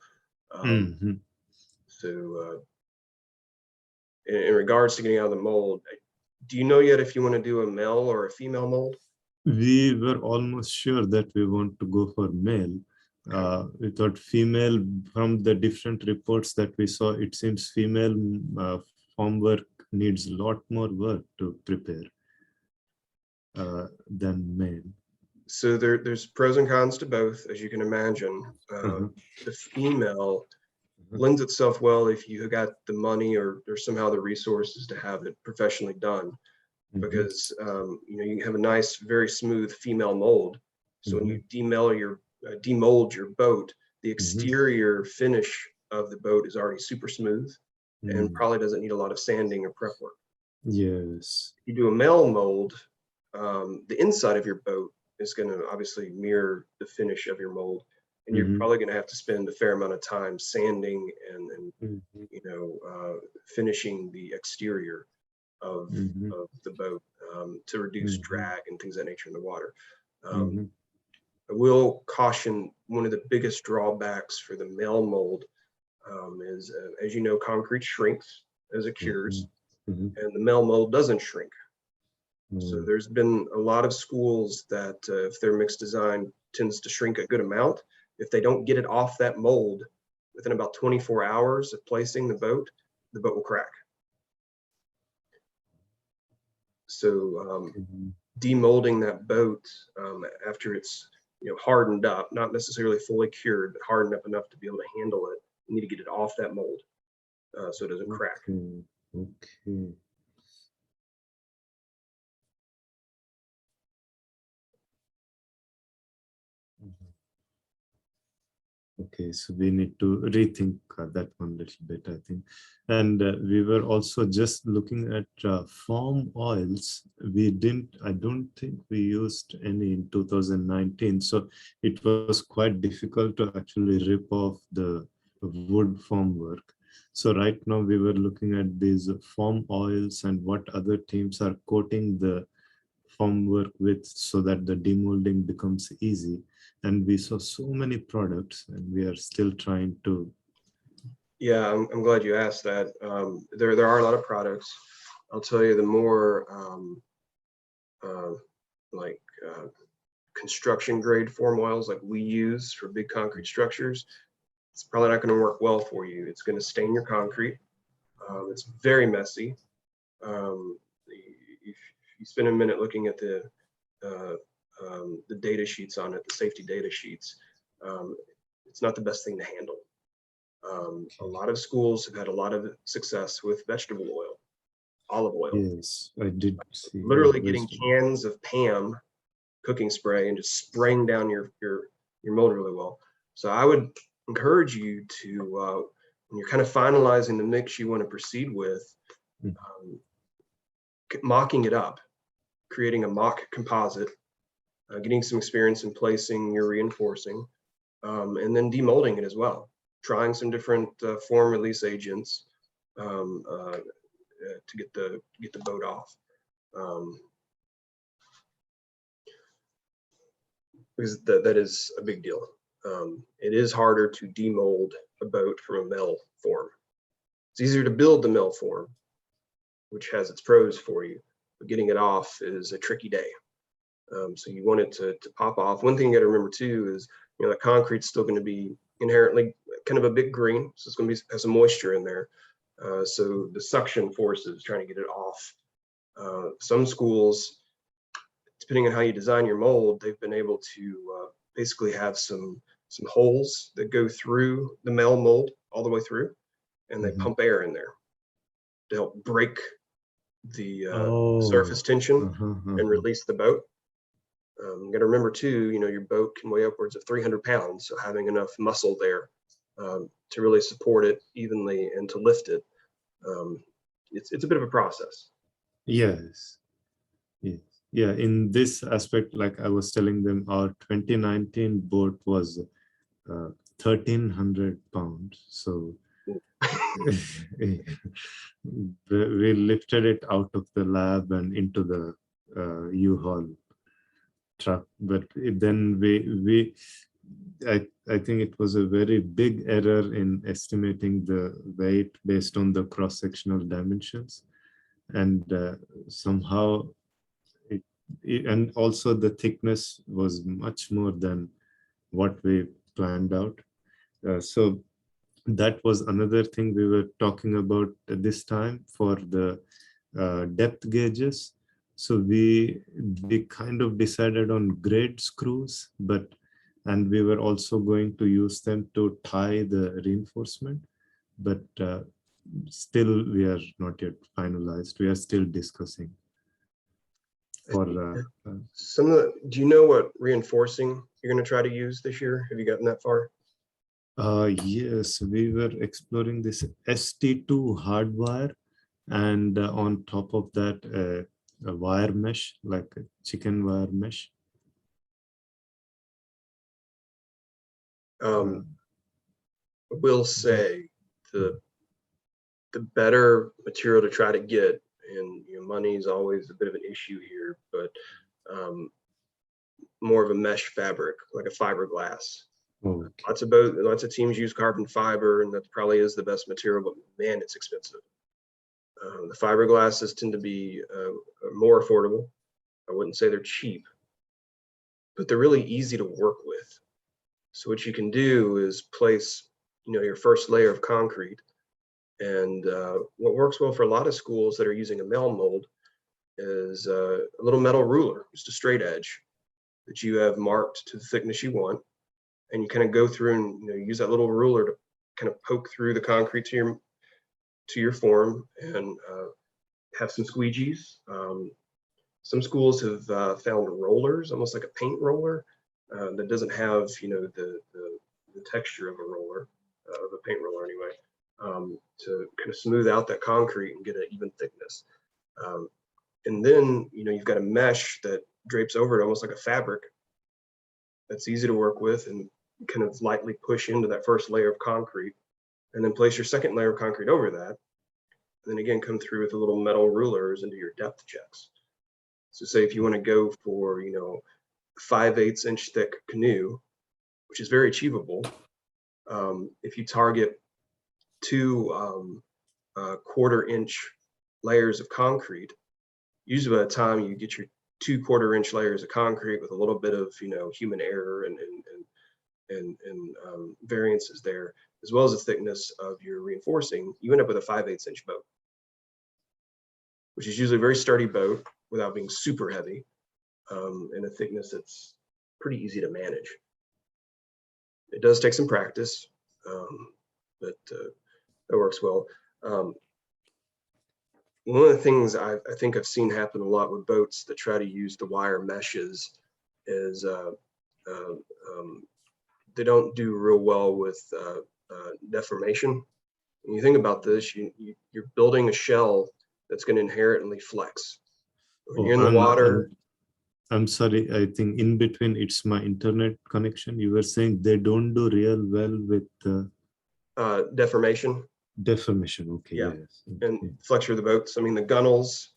So in regards to getting out of the mold, do you know yet if you want to do a male or a female mold? We were almost sure that we want to go for male. We thought female, from the different reports that we saw, it seems female form work needs a lot more work to prepare than male. So there's pros and cons to both, as you can imagine. The female lends itself well if you got the money or somehow the resources to have it professionally done, because you have a nice, very smooth female mold. So when you demold your boat, the exterior finish of the boat is already super smooth and probably doesn't need a lot of sanding or prep work. Yes. You do a male mold, the inside of your boat is going to obviously mirror the finish of your mold, and you're probably going to have to spend a fair amount of time sanding and finishing the exterior of the boat to reduce drag and things of that nature in the water. I will caution, one of the biggest drawbacks for the male mold is, as you know, concrete shrinks as it cures, and the male mold doesn't shrink. So there's been a lot of schools that if their mixed design tends to shrink a good amount, if they don't get it off that mold within about 24 hours of placing the boat will crack. So demolding that boat after it's hardened up, not necessarily fully cured, but hardened up enough to be able to handle it, you need to get it off that mold so it doesn't crack. Okay. Okay, so we need to rethink that one little bit, I think. And we were also just looking at foam oils. I don't think we used any in 2019. So it was quite difficult to actually rip off the wood foam work. So right now we were looking at these foam oils and what other teams are coating the foam work with so that the demolding becomes easy. And we saw so many products and we are still trying to. Yeah, I'm glad you asked that. There are a lot of products. I'll tell you, the more construction grade foam oils like we use for big concrete structures, it's probably not going to work well for you. It's going to stain your concrete. It's very messy. If you spend a minute looking at the data sheets on it, the safety data sheets, it's not the best thing to handle. A lot of schools have had a lot of success with vegetable oil, olive oil. Yes, I did see. Literally getting cans of PAM cooking spray and just spraying down your mold really well. So I would encourage you to, when you're kind of finalizing the mix you want to proceed with, mocking it up, creating a mock composite, getting some experience in placing your reinforcing, and then demolding it as well. Trying some different form release agents to get the boat off. Because that is a big deal. It is harder to demold a boat from a metal form. It's easier to build the metal form, which has its pros for you, but getting it off is a tricky day. So you want it to pop off. One thing you got to remember too is, the concrete's still going to be inherently kind of a bit green, so it's going to have some moisture in there. So the suction forces trying to get it off. Some schools, depending on how you design your mold, they've been able to basically have some holes that go through the metal mold all the way through, and they pump air in there. to help break the surface Oh, tension uh-huh, and release the boat. You got to remember too, your boat can weigh upwards of 300 pounds, so having enough muscle there to really support it evenly and to lift it, it's a bit of a process. yes, yes. Yeah, in this aspect, like I was telling them, our 2019 boat was 1,300 pounds. So we lifted it out of the lab and into the U-Haul truck. But then I think it was a very big error in estimating the weight based on the cross-sectional dimensions. And somehow and also the thickness was much more than what we planned out. So that was another thing we were talking about at this time for the depth gauges. So we kind of decided on grade screws, and we were also going to use them to tie the reinforcement, but still we are not yet finalized. We are still discussing. For do you know what reinforcing you're going to try to use this year? Have you gotten that far? Yes, we were exploring this ST2 hardwire, and on top of that, a wire mesh, like a chicken wire mesh. I will say the better material to try to get, and money is always a bit of an issue here, but more of a mesh fabric, like a fiberglass. Okay. Lots of teams use carbon fiber, and that probably is the best material, but man, it's expensive. The fiberglasses tend to be more affordable. I wouldn't say they're cheap, but they're really easy to work with. So what you can do is place, your first layer of concrete. And what works well for a lot of schools that are using a metal mold is a little metal ruler, just a straight edge that you have marked to the thickness you want. And you kind of go through and use that little ruler to kind of poke through the concrete to your form and have some squeegees. Some schools have found rollers, almost like a paint roller that doesn't have the texture of a roller, of a paint roller anyway, to kind of smooth out that concrete and get an even thickness. And then you've got a mesh that drapes over it almost like a fabric that's easy to work with, and kind of lightly push into that first layer of concrete, and then place your second layer of concrete over that. And then again, come through with the little metal rulers into your depth checks. So say if you want to go for, 5/8 inch thick canoe, which is very achievable, if you target 2 1/4 inch layers of concrete, usually by the time you get your 2 1/4 inch layers of concrete with a little bit of, human error and variances there, as well as the thickness of your reinforcing, you end up with a 5/8 inch boat, which is usually a very sturdy boat without being super heavy, and a thickness that's pretty easy to manage. It does take some practice, but it works well. One of the things I think I've seen happen a lot with boats that try to use the wire meshes is they don't do real well with deformation. When you think about this, you're building a shell that's going to inherently flex. When you're in the water. I'm sorry, I think in between it's my internet connection. You were saying they don't do real well with Deformation. deformation. Okay, Yeah. yes. And Okay. flexure of the boat. So I mean, the gunnels,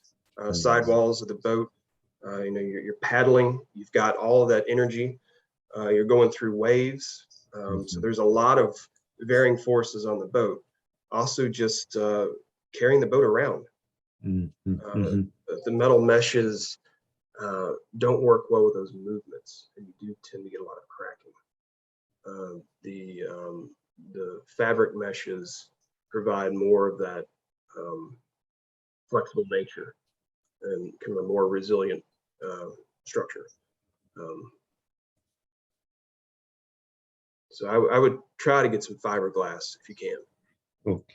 sidewalls of the boat, you're paddling, you've got all of that energy, you're going through waves. So there's a lot of varying forces on the boat. Also just carrying the boat around. The metal meshes don't work well with those movements, and you do tend to get a lot of cracking. The fabric meshes provide more of that flexible nature and kind of a more resilient structure. So I would try to get some fiberglass if you can. Okay.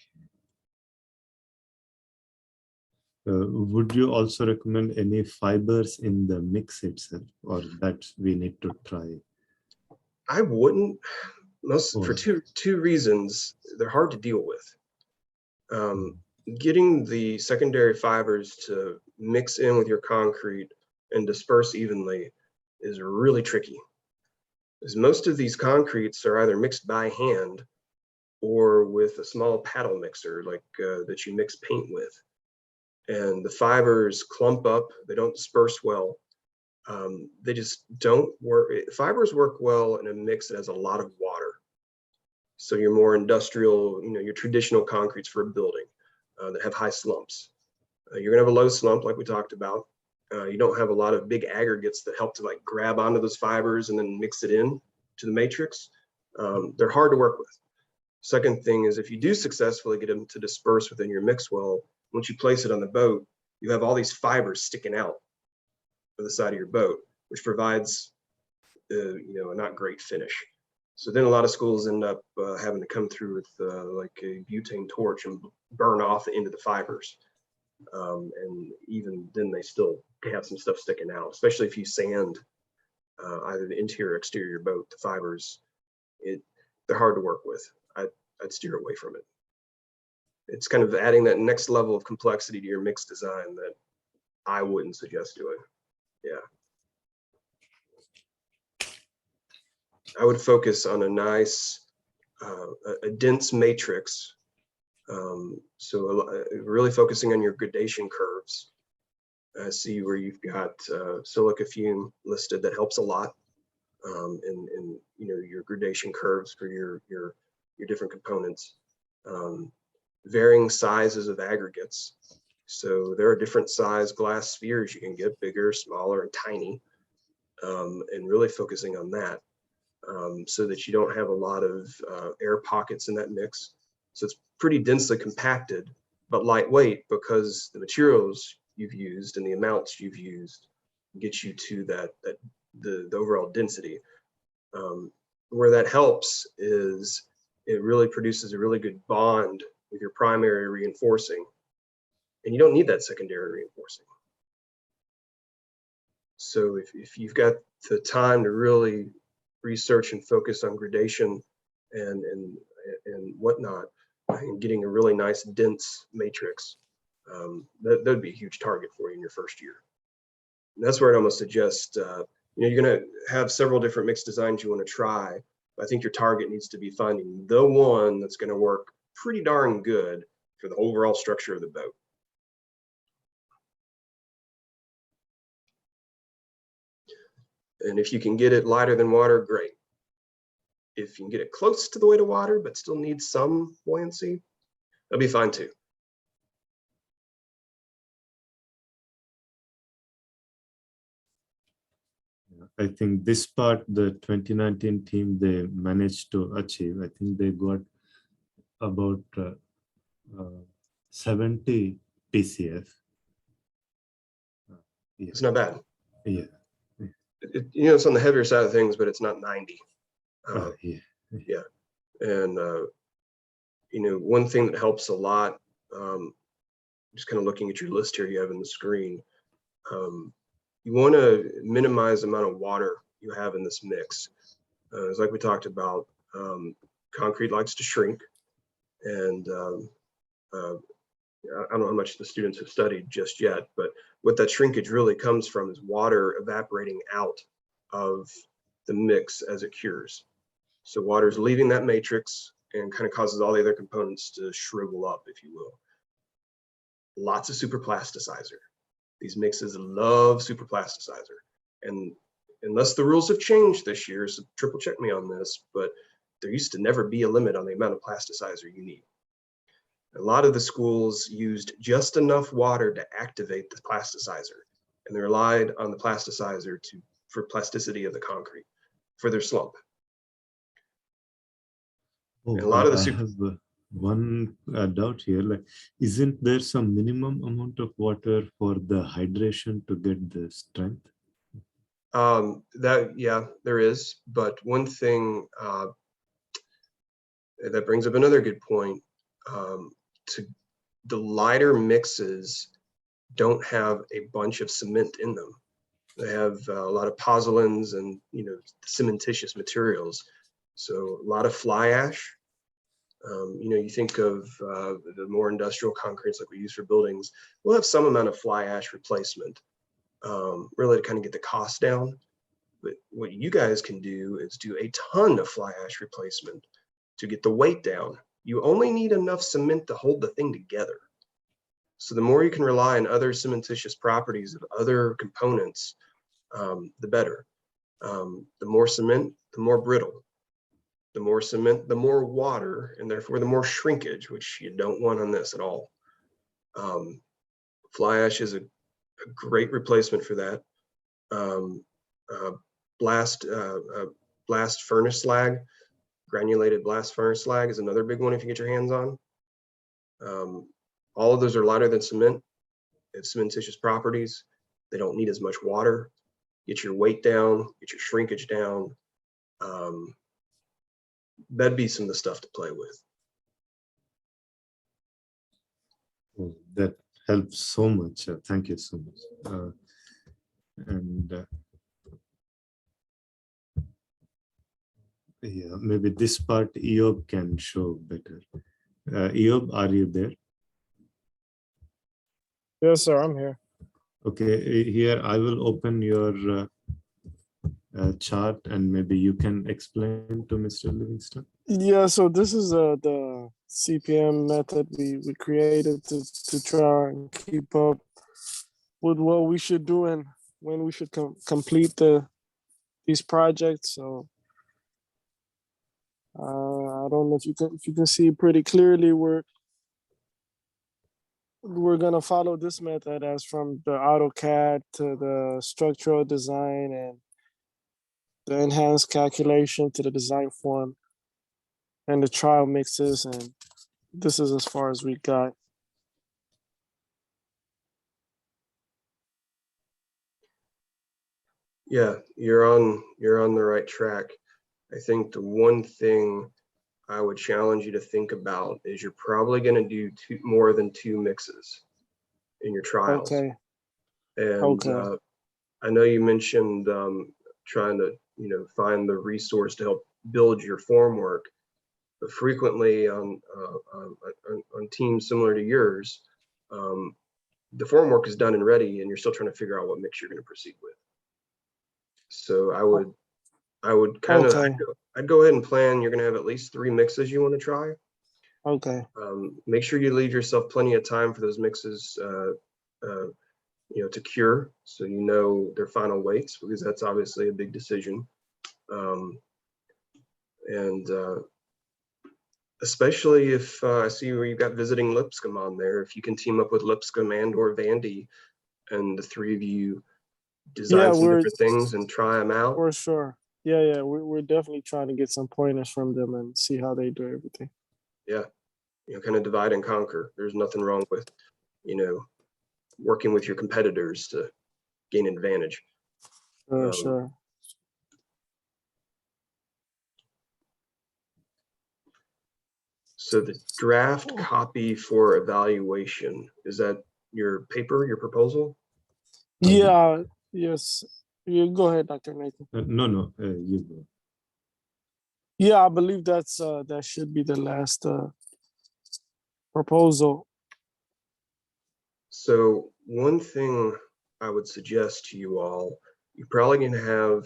Would you also recommend any fibers in the mix itself, or that we need to try? I wouldn't, for Or two reasons. They're hard to deal with. Getting the secondary fibers to mix in with your concrete and disperse evenly is really tricky, because most of these concretes are either mixed by hand or with a small paddle mixer, like that you mix paint with. And the fibers clump up, they don't disperse well. They just don't work. Fibers work well in a mix that has a lot of water. So your more industrial, your traditional concretes for a building that have high slumps. You're gonna have a low slump like we talked about. You don't have a lot of big aggregates that help to like grab onto those fibers and then mix it in to the matrix. They're hard to work with. Second thing is, if you do successfully get them to disperse within your mix well, once you place it on the boat, you have all these fibers sticking out of the side of your boat, which provides a not great finish. So then a lot of schools end up having to come through with like a butane torch and burn off the end of the fibers. And even then they still have some stuff sticking out, especially if you sand either the interior or exterior boat. The fibers, they're hard to work with. I'd steer away from it. It's kind of adding that next level of complexity to your mix design that I wouldn't suggest doing. Yeah. I would focus on a nice, a dense matrix. So really focusing on your gradation curves. I see where you've got silica fume listed. That helps a lot. And your gradation curves for your different components. Varying sizes of aggregates. So there are different size glass spheres you can get, bigger, smaller, and tiny. And really focusing on that so that you don't have a lot of air pockets in that mix. So it's pretty densely compacted, but lightweight, because the materials you've used and the amounts you've used get you to the overall density. Where that helps is it really produces a really good bond with your primary reinforcing, and you don't need that secondary reinforcing. So if you've got the time to really research and focus on gradation and whatnot, and getting a really nice dense matrix, that'd be a huge target for you in your first year. And that's where I'd almost suggest, you're going to have several different mix designs you want to try. But I think your target needs to be finding the one that's going to work pretty darn good for the overall structure of the boat. And if you can get it lighter than water, great. If you can get it close to the weight of water, but still needs some buoyancy, that'll be fine too. I think this part, the 2019 team, they managed to achieve. I think they got about 70 PCF. Yeah. It's not bad. Yeah. It's on the heavier side of things, but it's not 90. Yeah. And one thing that helps a lot, just kind of looking at your list here you have in the screen, you want to minimize the amount of water you have in this mix. It's like we talked about, concrete likes to shrink, and I don't know how much the students have studied just yet, but what that shrinkage really comes from is water evaporating out of the mix as it cures. So water is leaving that matrix and kind of causes all the other components to shrivel up, if you will. Lots of superplasticizer. These mixes love superplasticizer. And unless the rules have changed this year, so triple check me on this, but there used to never be a limit on the amount of plasticizer you need. A lot of the schools used just enough water to activate the plasticizer, and they relied on the plasticizer for plasticity of the concrete for their slump. Oh, and a lot of the I have one doubt here. Like, isn't there some minimum amount of water for the hydration to get the strength? Yeah, there is. But one thing that brings up another good point. To the lighter mixes don't have a bunch of cement in them. They have a lot of pozzolans and, you know, cementitious materials. So a lot of fly ash. You know, you think of the more industrial concretes like we use for buildings, we'll have some amount of fly ash replacement, really to kind of get the cost down. But what you guys can do is do a ton of fly ash replacement to get the weight down. You only need enough cement to hold the thing together. So the more you can rely on other cementitious properties of other components, the better. The more cement, the more brittle. The more cement, the more water, and therefore the more shrinkage, which you don't want on this at all. Fly ash is a great replacement for that. Blast furnace slag, granulated blast furnace slag is another big one if you get your hands on. All of those are lighter than cement. They have cementitious properties. They don't need as much water. Get your weight down, get your shrinkage down. That'd be some of the stuff to play with. Oh, that helps so much. Thank you so much. Yeah, maybe this part Eob can show better. Eob, are you there? Yes, sir, I'm here. Okay, here I will open your chart and maybe you can explain to Mr. Livingston. Yeah, so this is the CPM method we created to try and keep up with what we should do and when we should complete these projects. So I don't know if you can see pretty clearly we're gonna follow this method as from the AutoCAD to the structural design and the enhanced calculation to the design form and the trial mixes, and this is as far as we got. Yeah, you're on the right track. I think the one thing I would challenge you to think about is you're probably going to do more than 2 mixes in your trials. Okay. And Okay. I know you mentioned trying to, you know, find the resource to help build your formwork, but frequently on teams similar to yours, the formwork is done and ready, and you're still trying to figure out what mix you're going to proceed with. So I would kind of, Okay. I'd go ahead and plan. You're going to have at least 3 mixes you want to try. Okay. Make sure you leave yourself plenty of time for those mixes, you know, to cure, so you know their final weights, because that's obviously a big decision. And especially if I see where you've got visiting Lipscomb on there, if you can team up with Lipscomb and or Vandy, and the 3 of you design some different things and try them out. For sure. Yeah, we're definitely trying to get some pointers from them and see how they do everything. Yeah, you know, kind of divide and conquer. There's nothing wrong with, you know, working with your competitors to gain advantage. Sure. So the draft copy for evaluation, is that your paper, your proposal? Yeah, yes. You go ahead, Dr. Nathan. No, you go. Yeah, I believe that's that should be the last proposal. So one thing I would suggest to you all, you're probably going to have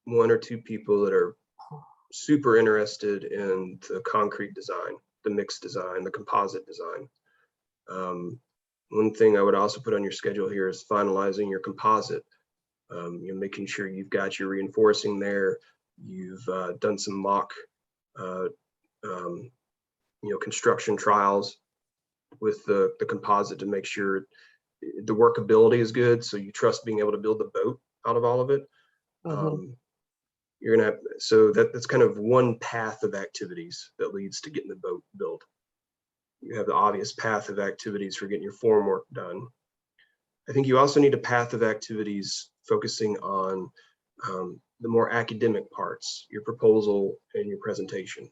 1 or 2 people that are super interested in the concrete design, the mixed design, the composite design. One thing I would also put on your schedule here is finalizing your composite. You're making sure you've got your reinforcing there. You've done some mock, you know, construction trials with the composite to make sure the workability is good. So you trust being able to build the boat out of all of it. You're gonna have, so that's kind of one path of activities that leads to getting the boat built. You have the obvious path of activities for getting your formwork done. I think you also need a path of activities focusing on the more academic parts, your proposal and your presentation.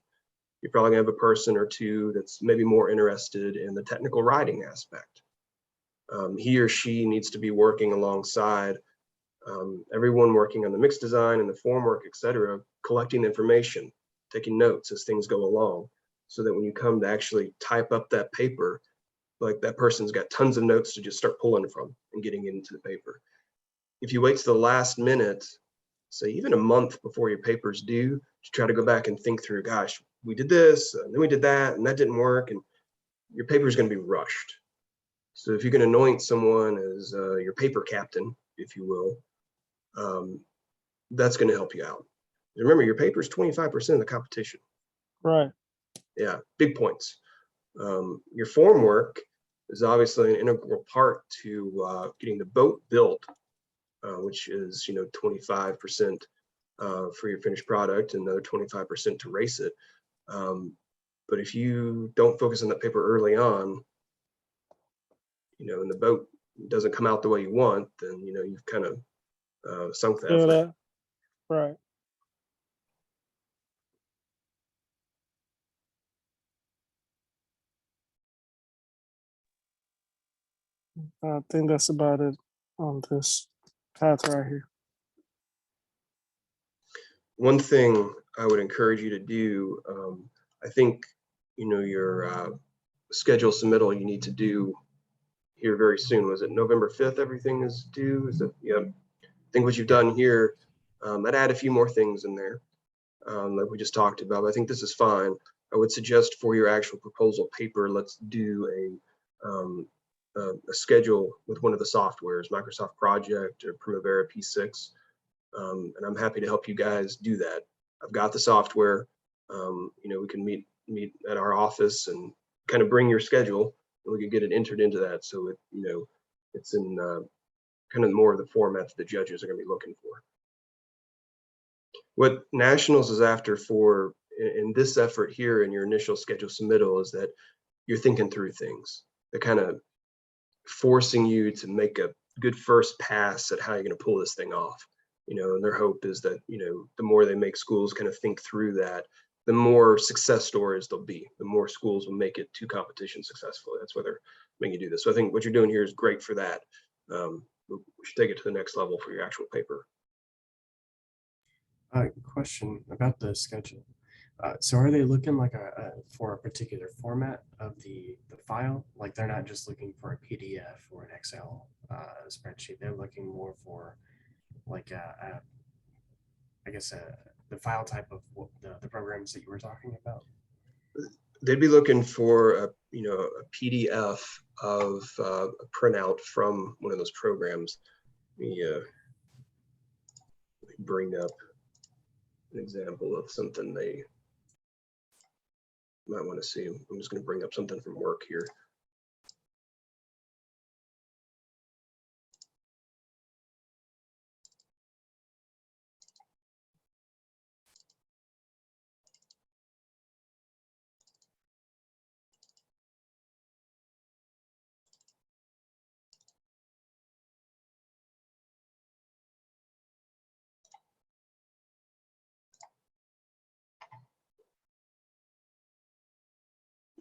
You're probably gonna have a person or 2 that's maybe more interested in the technical writing aspect. He or she needs to be working alongside everyone working on the mix design and the formwork, et cetera, collecting information, taking notes as things go along, so that when you come to actually type up that paper, like that person's got tons of notes to just start pulling from and getting into the paper. If you wait to the last minute, say even a month before your paper's due, to try to go back and think through, gosh, we did this, and then we did that, and that didn't work, and your paper's going to be rushed. So if you can anoint someone as your paper captain, if you will, that's going to help you out. Remember, your paper is 25% of the competition. Right. Yeah, big points. Your form work is obviously an integral part to getting the boat built, which is 25% for your finished product, and another 25% to race it. But if you don't focus on that paper early on, and the boat doesn't come out the way you want, then you've kind of sunk that. Yeah, that, right. I think that's about it on this path right here. One thing I would encourage you to do, I think, your schedule submittal you need to do here very soon. Was it November 5th? Everything is due. Is it? Yeah. I think what you've done here, I'd add a few more things in there, like we just talked about. But I think this is fine. I would suggest for your actual proposal paper, let's do a schedule with one of the softwares, Microsoft Project or Primavera P6. And I'm happy to help you guys do that. I've got the software. We can meet at our office and kind of bring your schedule, and we can get it entered into that. So it's in kind of more of the format that the judges are going to be looking for. What Nationals is after for in this effort here in your initial schedule submittal is that you're thinking through things. They're kind of forcing you to make a good first pass at how you're going to pull this thing off. And their hope is that, the more they make schools kind of think through that, the more success stories there'll be, the more schools will make it to competition successfully. That's why they're making you do this. So I think what you're doing here is great for that. We should take it to the next level for your actual paper. Question about the schedule. So are they looking like for a particular format of the file? Like they're not just looking for a PDF or an Excel spreadsheet. They're looking more for like I guess the file type of the programs that you were talking about. They'd be looking for a PDF of a printout from one of those programs. Let me bring up an example of something they might want to see. I'm just going to bring up something from work here.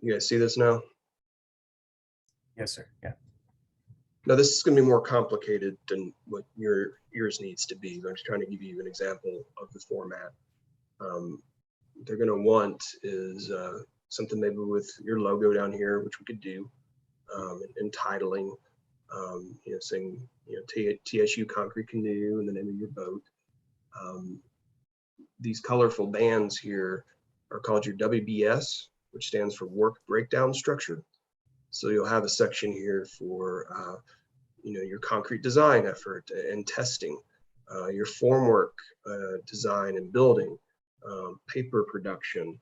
You guys see this now? Yes, sir. Yeah. Now this is going to be more complicated than what yours needs to be. I'm just trying to give you an example of the format. They're going to want is something maybe with your logo down here, which we could do, and titling, saying TSU Concrete Canoe and the name of your boat. These colorful bands here are called your WBS, which stands for Work Breakdown Structure. So you'll have a section here for your concrete design effort and testing, your formwork design and building, paper production,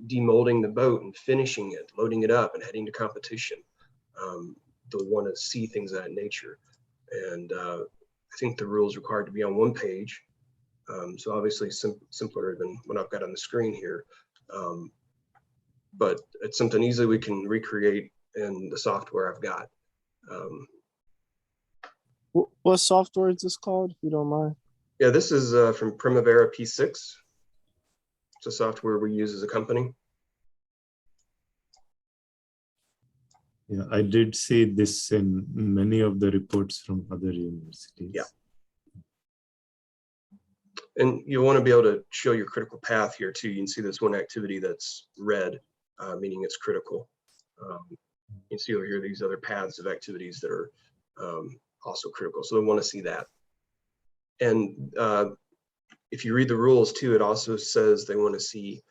demolding the boat and finishing it, loading it up and heading to competition. They'll want to see things of that nature. And I think the rules required to be on one page. So obviously simpler than what I've got on the screen here. But it's something easily we can recreate in the software I've got. What software is this called, if you don't mind? Yeah, this is from Primavera P6. It's a software we use as a company. Yeah, I did see this in many of the reports from other universities. Yeah. And you'll want to be able to show your critical path here too. You can see this one activity that's red, meaning it's critical. You can see over here these other paths of activities that are also critical. So they want to see that. And if you read the rules too, it also says they want to see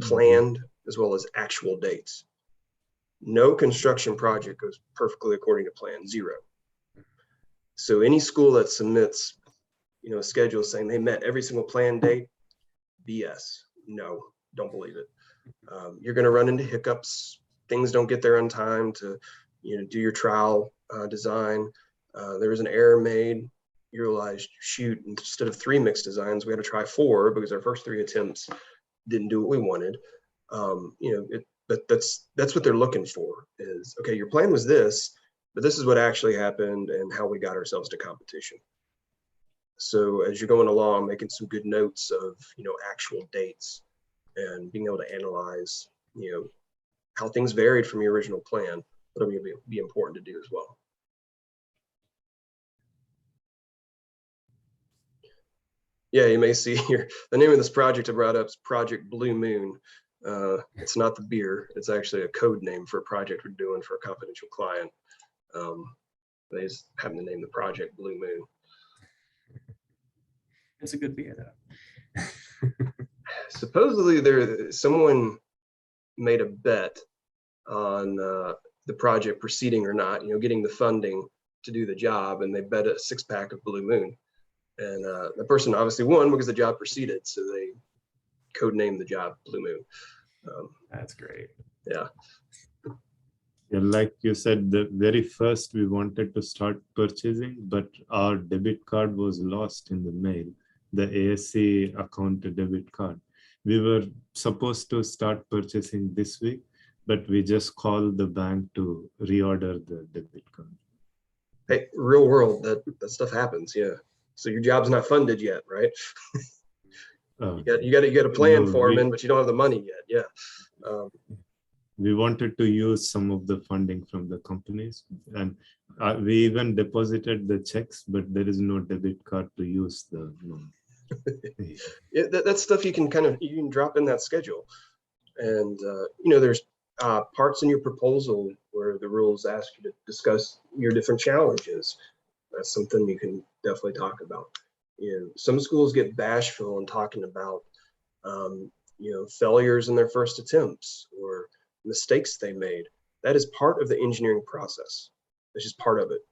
planned as well as actual dates. No construction project goes perfectly according to plan, 0. So any school that submits, a schedule saying they met every single planned date, BS. No, don't believe it. You're going to run into hiccups. Things don't get there on time to, do your trial design. There was an error made. You realized, shoot, instead of 3 mixed designs, we had to try 4 because our first 3 attempts didn't do what we wanted. But that's what they're looking for is, okay, your plan was this, but this is what actually happened and how we got ourselves to competition. So as you're going along, making some good notes of, actual dates and being able to analyze, how things varied from your original plan, that'll be important to do as well. Yeah, you may see here, the name of this project I brought up is Project Blue Moon. It's not the beer, it's actually a code name for a project we're doing for a confidential client. They just happen to name the project Blue Moon. It's a good beer though. Supposedly someone made a bet on the project proceeding or not, getting the funding to do the job, and they bet a 6-pack of Blue Moon. And the person obviously won because the job proceeded, so they codenamed the job Blue Moon. That's great. Yeah. Yeah, like you said, the very first we wanted to start purchasing, but our debit card was lost in the mail, the ASC account debit card. We were supposed to start purchasing this week, but we just called the bank to reorder the debit card. Hey, real world, that stuff happens. Yeah. So your job's not funded yet, right? You got a plan for them, but you don't have the money yet. Yeah. We wanted to use some of the funding from the companies, and we even deposited the checks, but there is no debit card to use the loan. Yeah, that's stuff you can drop in that schedule. And there's parts in your proposal where the rules ask you to discuss your different challenges. That's something you can definitely talk about. Some schools get bashful in talking about failures in their first attempts or mistakes they made. That is part of the engineering process. It's just part of it.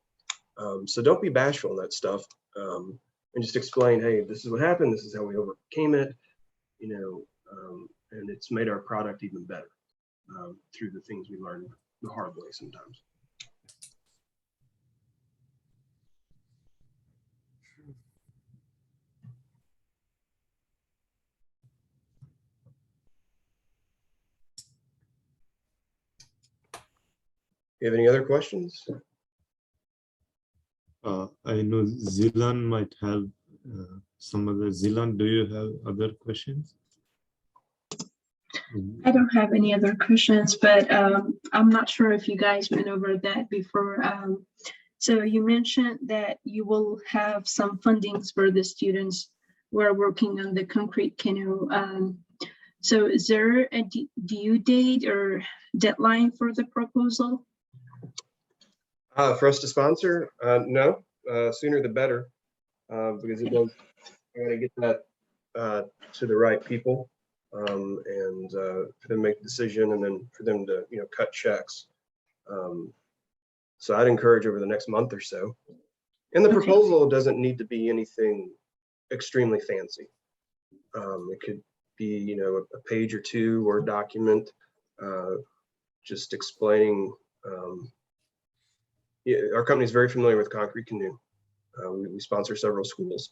So don't be bashful in that stuff, and just explain, hey, this is what happened. This is how we overcame it, and it's made our product even better through the things we learned the hard way sometimes. You have any other questions? I know Zilan might have some other. Zilan, do you have other questions? I don't have any other questions, but I'm not sure if you guys went over that before. So you mentioned that you will have some fundings for the students who are working on the concrete canoe. So is there a due date or deadline for the proposal? For us to sponsor, no, sooner the better, because it does, I gotta get that to the right people, and for them to make the decision, and then for them to, cut checks. So I'd encourage over the next month or so. And the proposal doesn't need to be anything extremely fancy. It could be, a page or 2 Word document, just explaining. Our company is very familiar with Concrete Canoe. We sponsor several schools,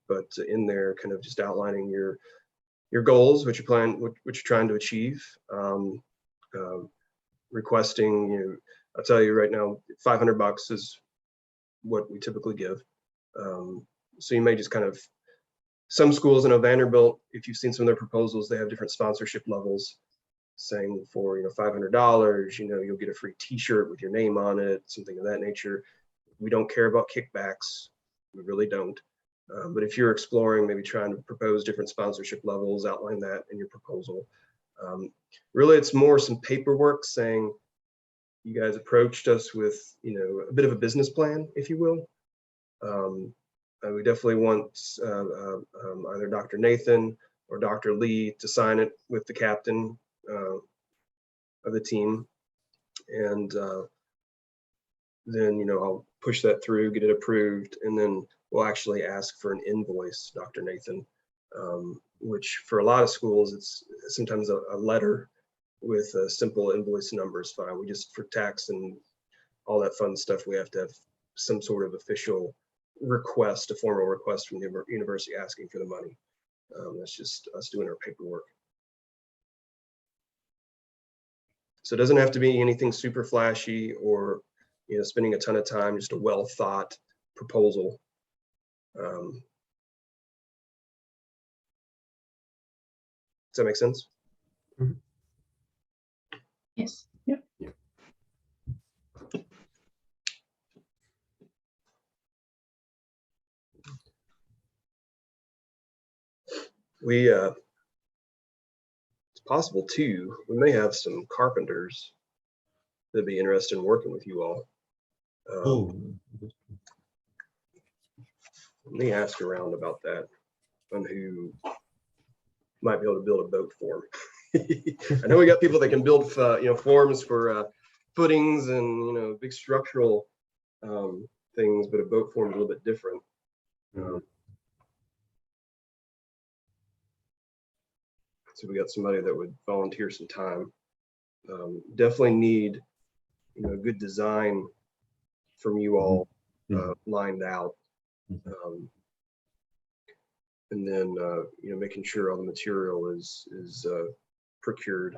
but in there, kind of just outlining your goals, what you're trying to achieve, requesting. I'll tell you right now, $500 is what we typically give. So you may just some schools, Vanderbilt, if you've seen some of their proposals, they have different sponsorship levels. saying for, $500, you'll get a free t-shirt with your name on it, something of that nature. We don't care about kickbacks. We really don't. But if you're exploring, maybe trying to propose different sponsorship levels, outline that in your proposal. Really, it's more some paperwork saying you guys approached us with, a bit of a business plan, if you will. We definitely want either Dr. Nathan or Dr. Lee to sign it with the captain of the team. And then, I'll push that through, get it approved, and then we'll actually ask for an invoice, Dr. Nathan, which for a lot of schools, it's sometimes a letter with a simple invoice number is fine. We just, for tax and all that fun stuff, we have to have some sort of official request, a formal request from the university asking for the money. That's just us doing our paperwork. So it doesn't have to be anything super flashy or, spending a ton of time, just a well thought proposal. Does that make sense? Yes. Yep. It's possible too, we may have some carpenters that'd be interested in working with you all. Let me ask around about that on who might be able to build a boat form. I know we got people that can build, forms for footings and, big structural things, but a boat form is a little bit different. So we got somebody that would volunteer some time. Definitely need, a good design from you all lined out. And then, making sure all the material is procured.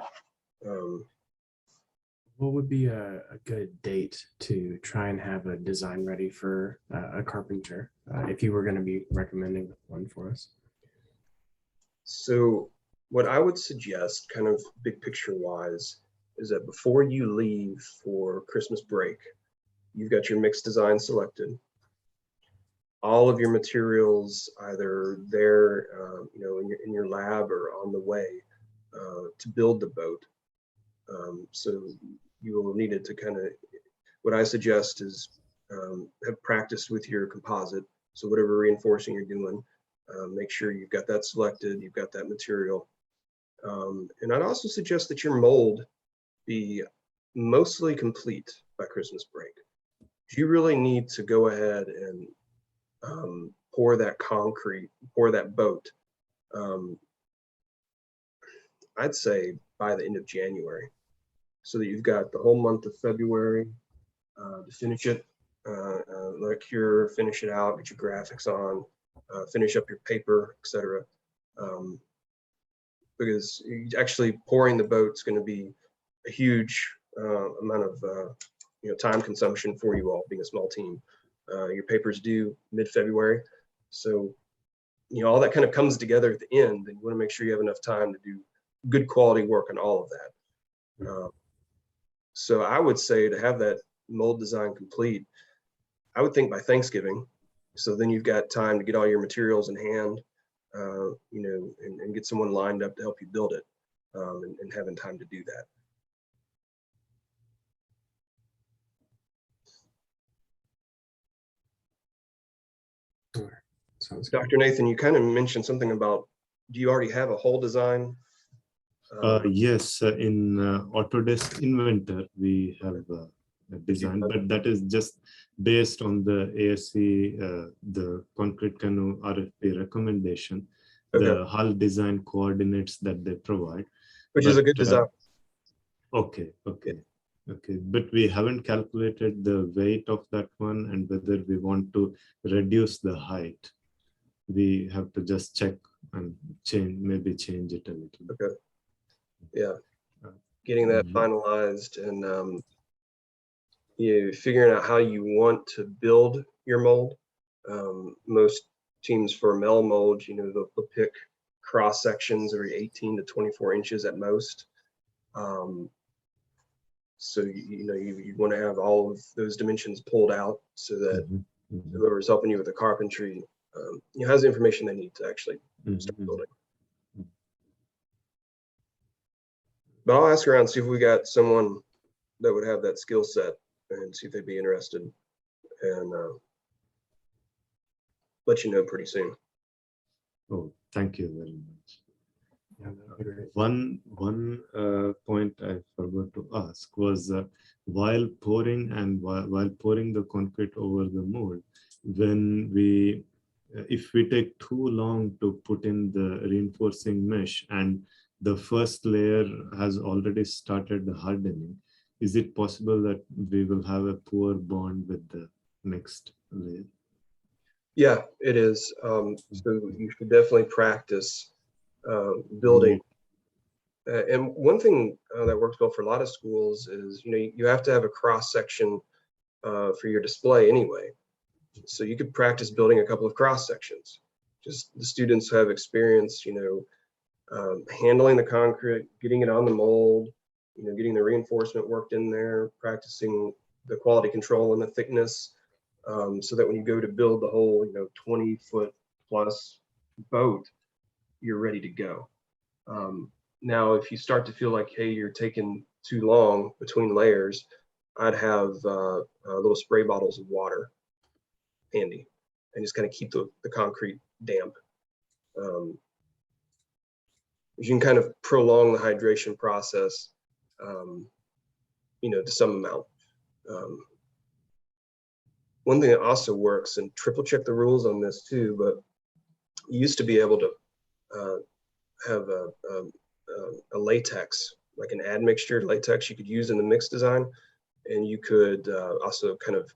What would be a good date to try and have a design ready for a carpenter, if you were going to be recommending one for us? So what I would suggest, kind of big picture wise, is that before you leave for Christmas break, you've got your mixed design selected. All of your materials either there, in your lab or on the way to build the boat. So you will need it to kind of, what I suggest is have practiced with your composite. So whatever reinforcing you're doing, make sure you've got that selected, you've got that material. And I'd also suggest that your mold be mostly complete by Christmas break. You really need to go ahead and pour that concrete, pour that boat, I'd say by the end of January, so that you've got the whole month of February to finish it, let it cure, finish it out, get your graphics on, finish up your paper, etc. Because actually pouring the boat is going to be a huge amount of time consumption for you all, being a small team. Your paper's due mid-February, so all that kind of comes together at the end, and you want to make sure you have enough time to do good quality work on all of that. So I would say to have that mold design complete, I would think by Thanksgiving. So then you've got time to get all your materials in hand, and get someone lined up to help you build it, and having time to do that. Sounds good. Dr. Nathan, you kind of mentioned something about, do you already have a whole design? Yes, in Autodesk Inventor, we have a design, but that is just based on the ASC, the concrete canoe RFP recommendation, the hull design coordinates that they provide. Which is a good design. Okay. But we haven't calculated the weight of that one and whether we want to reduce the height. We have to just check and maybe change it a little bit. Okay. Yeah, getting that finalized and figuring out how you want to build your mold. Most teams for metal mold, they'll pick cross sections every 18 to 24 inches at most. So you want to have all of those dimensions pulled out so that Mhm. whoever's helping you with the carpentry has the information they need to actually start Mhm. building. But I'll ask around, see if we got someone that would have that skill set and see if they'd be interested, and let you know pretty soon. Oh, thank you very much. Yeah, that'd be great. One point I forgot to ask was while pouring and while pouring the concrete over the mold, when we if we take too long to put in the reinforcing mesh and the first layer has already started hardening, is it possible that we will have a poor bond with the next layer? Yeah, it is. So you should definitely practice building. And one thing that works well for a lot of schools is, you have to have a cross section for your display anyway. So you could practice building a couple of cross sections. Just the students have experience, handling the concrete, getting it on the mold, getting the reinforcement worked in there, practicing the quality control and the thickness, so that when you go to build the whole, 20-foot plus boat, you're ready to go. Now, if you start to feel like, hey, you're taking too long between layers, I'd have little spray bottles of water handy and just kind of keep the concrete damp. You can kind of prolong the hydration process, to some amount. One thing that also works, and triple check the rules on this too, but you used to be able to have a latex, like an admixture latex you could use in the mix design. And you could also kind of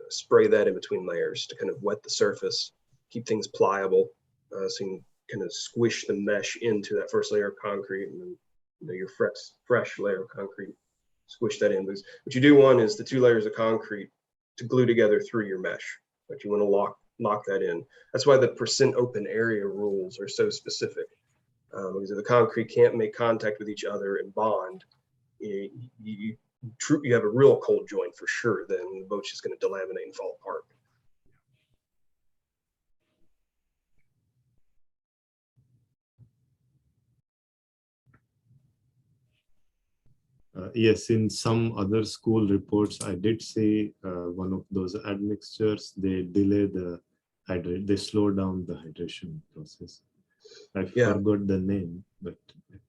spray that in between layers to kind of wet the surface, keep things pliable, so you can kind of squish the mesh into that first layer of concrete, and then your fresh layer of concrete, squish that in. Because what you do want is the 2 layers of concrete to glue together through your mesh. But you want to lock that in. That's why the percent open area rules are so specific. Because if the concrete can't make contact with each other and bond, you have a real cold joint for sure. Then the boat's just going to delaminate and fall apart. Yes, in some other school reports, I did see one of those admixtures, they delay the they slow down the hydration process. I Yeah. forgot the name, but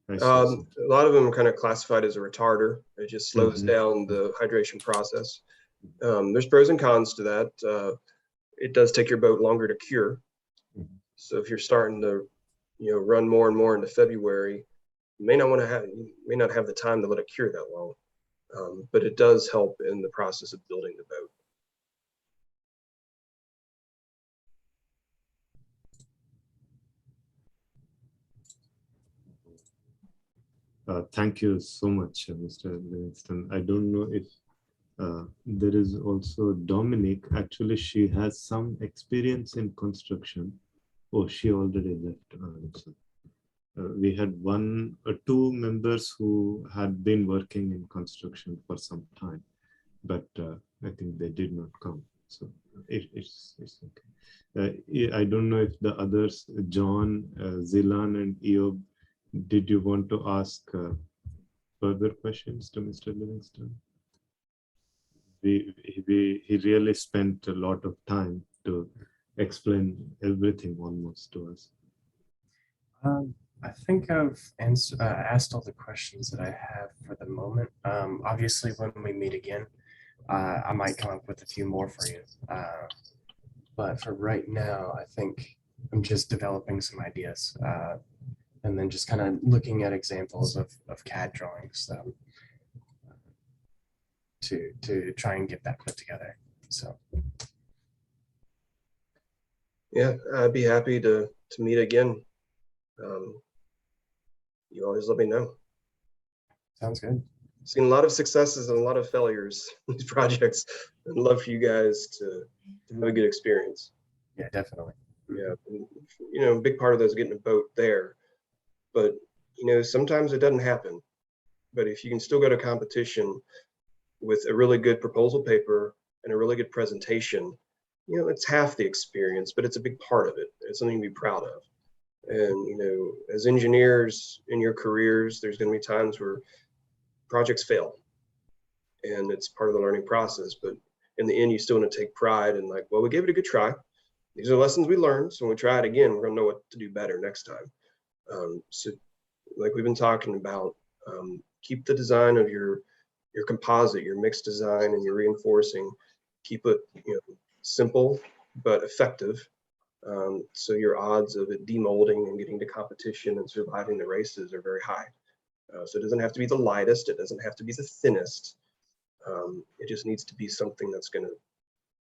I A saw some. lot of them are kind of classified as a retarder. It just slows down the hydration process. There's pros and cons to that. It does take your boat longer to cure. So if you're starting to, run more and more into February, you may not have the time to let it cure that long. But it does help in the process of building the boat. Thank you so much, Mr. Livingston. I don't know if there is also Dominique. Actually, she has some experience in construction. Oh, she already left. We had 1 or 2 members who had been working in construction for some time, but I think they did not come. So it's okay. I don't know if the others, John, Zilan, and Eob, did you want to ask further questions to Mr. Livingston? He really spent a lot of time to explain everything almost to us. I think I've asked all the questions that I have for the moment. Obviously, when we meet again, I might come up with a few more for you. But for right now, I think I'm just developing some ideas and then just kind of looking at examples of CAD drawings to try and get that put together. So Yeah, I'd be happy to meet again. You always let me know. sounds good. Seen a lot of successes and a lot of failures in these projects. I'd love for you guys to have a good experience. Yeah, definitely. Yeah, and, a big part of that is getting a boat there, but sometimes it doesn't happen. but if you can still go to competition with a really good proposal paper and a really good presentation, you know, it's half the experience, but it's a big part of it. It's something to be proud of. And, you know, as engineers in your careers, there's going to be times where projects fail, and it's part of the learning process. But in the end, you still want to take pride in, like, well, we gave it a good try. These are lessons we learned. So when we try it again, we're going to know what to do better next time. So like we've been talking about, keep the design of your composite, your mixed design, and your reinforcing, keep it, you know, simple but effective. So your odds of it demolding and getting to competition and surviving the races are very high. So it doesn't have to be the lightest, it doesn't have to be the thinnest. It just needs to be something that's going to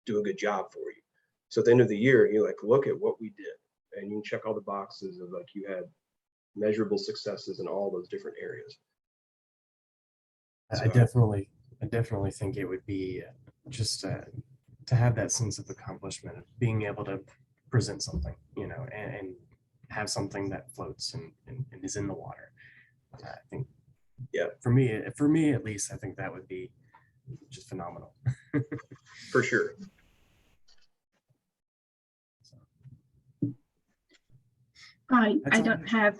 do a good job for you. So at the end of the year, you like look at what we did, and you can check all the boxes of, like, you had measurable successes in all those different areas. I definitely think it would be just to have that sense of accomplishment of being able to present something, you know, and have something that floats and is in the water. I think, yeah, for me at least, I think that would be just phenomenal. For sure. I don't have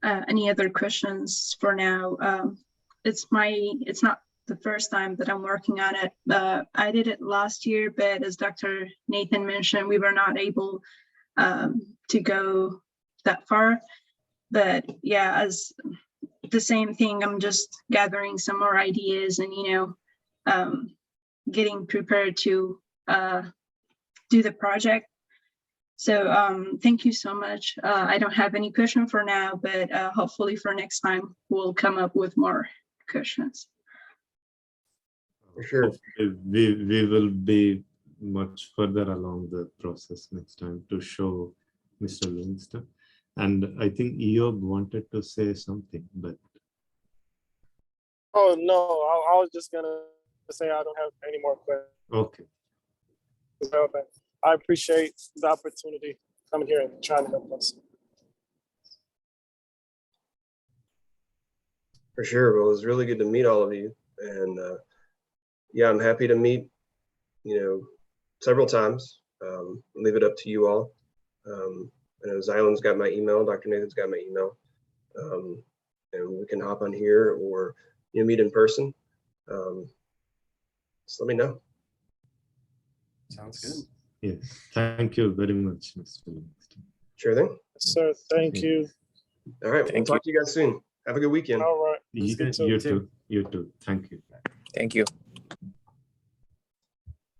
any other questions for now. It's not the first time that I'm working on it. I did it last year, but as Dr. Nathan mentioned, we were not able to go that far. But yeah, as the same thing, I'm just gathering some more ideas and, you know, getting prepared to do the project. So thank you so much. I don't have any question for now, but hopefully for next time, we'll come up with more questions. For sure. Hopefully we will be much further along the process next time to show Mr. Livingston. And I think Eob wanted to say something, but. Oh, no, I was just going to say I don't have any more questions. Okay. But I appreciate the opportunity coming here and trying to help us. For sure. Well, it was really good to meet all of you. And yeah, I'm happy to meet, you know, several times. Leave it up to you all. I know Xylan's got my email, Dr. Nathan's got my email. And we can hop on here or, you know, meet in person. Just let me know. Sounds good. Yes, thank you very much, Mr. Livingston. Sure thing. Sir, thank you. All right. We'll talk to you guys soon. Have a good weekend. All right. You good. too. You too. Thank you. Thank you.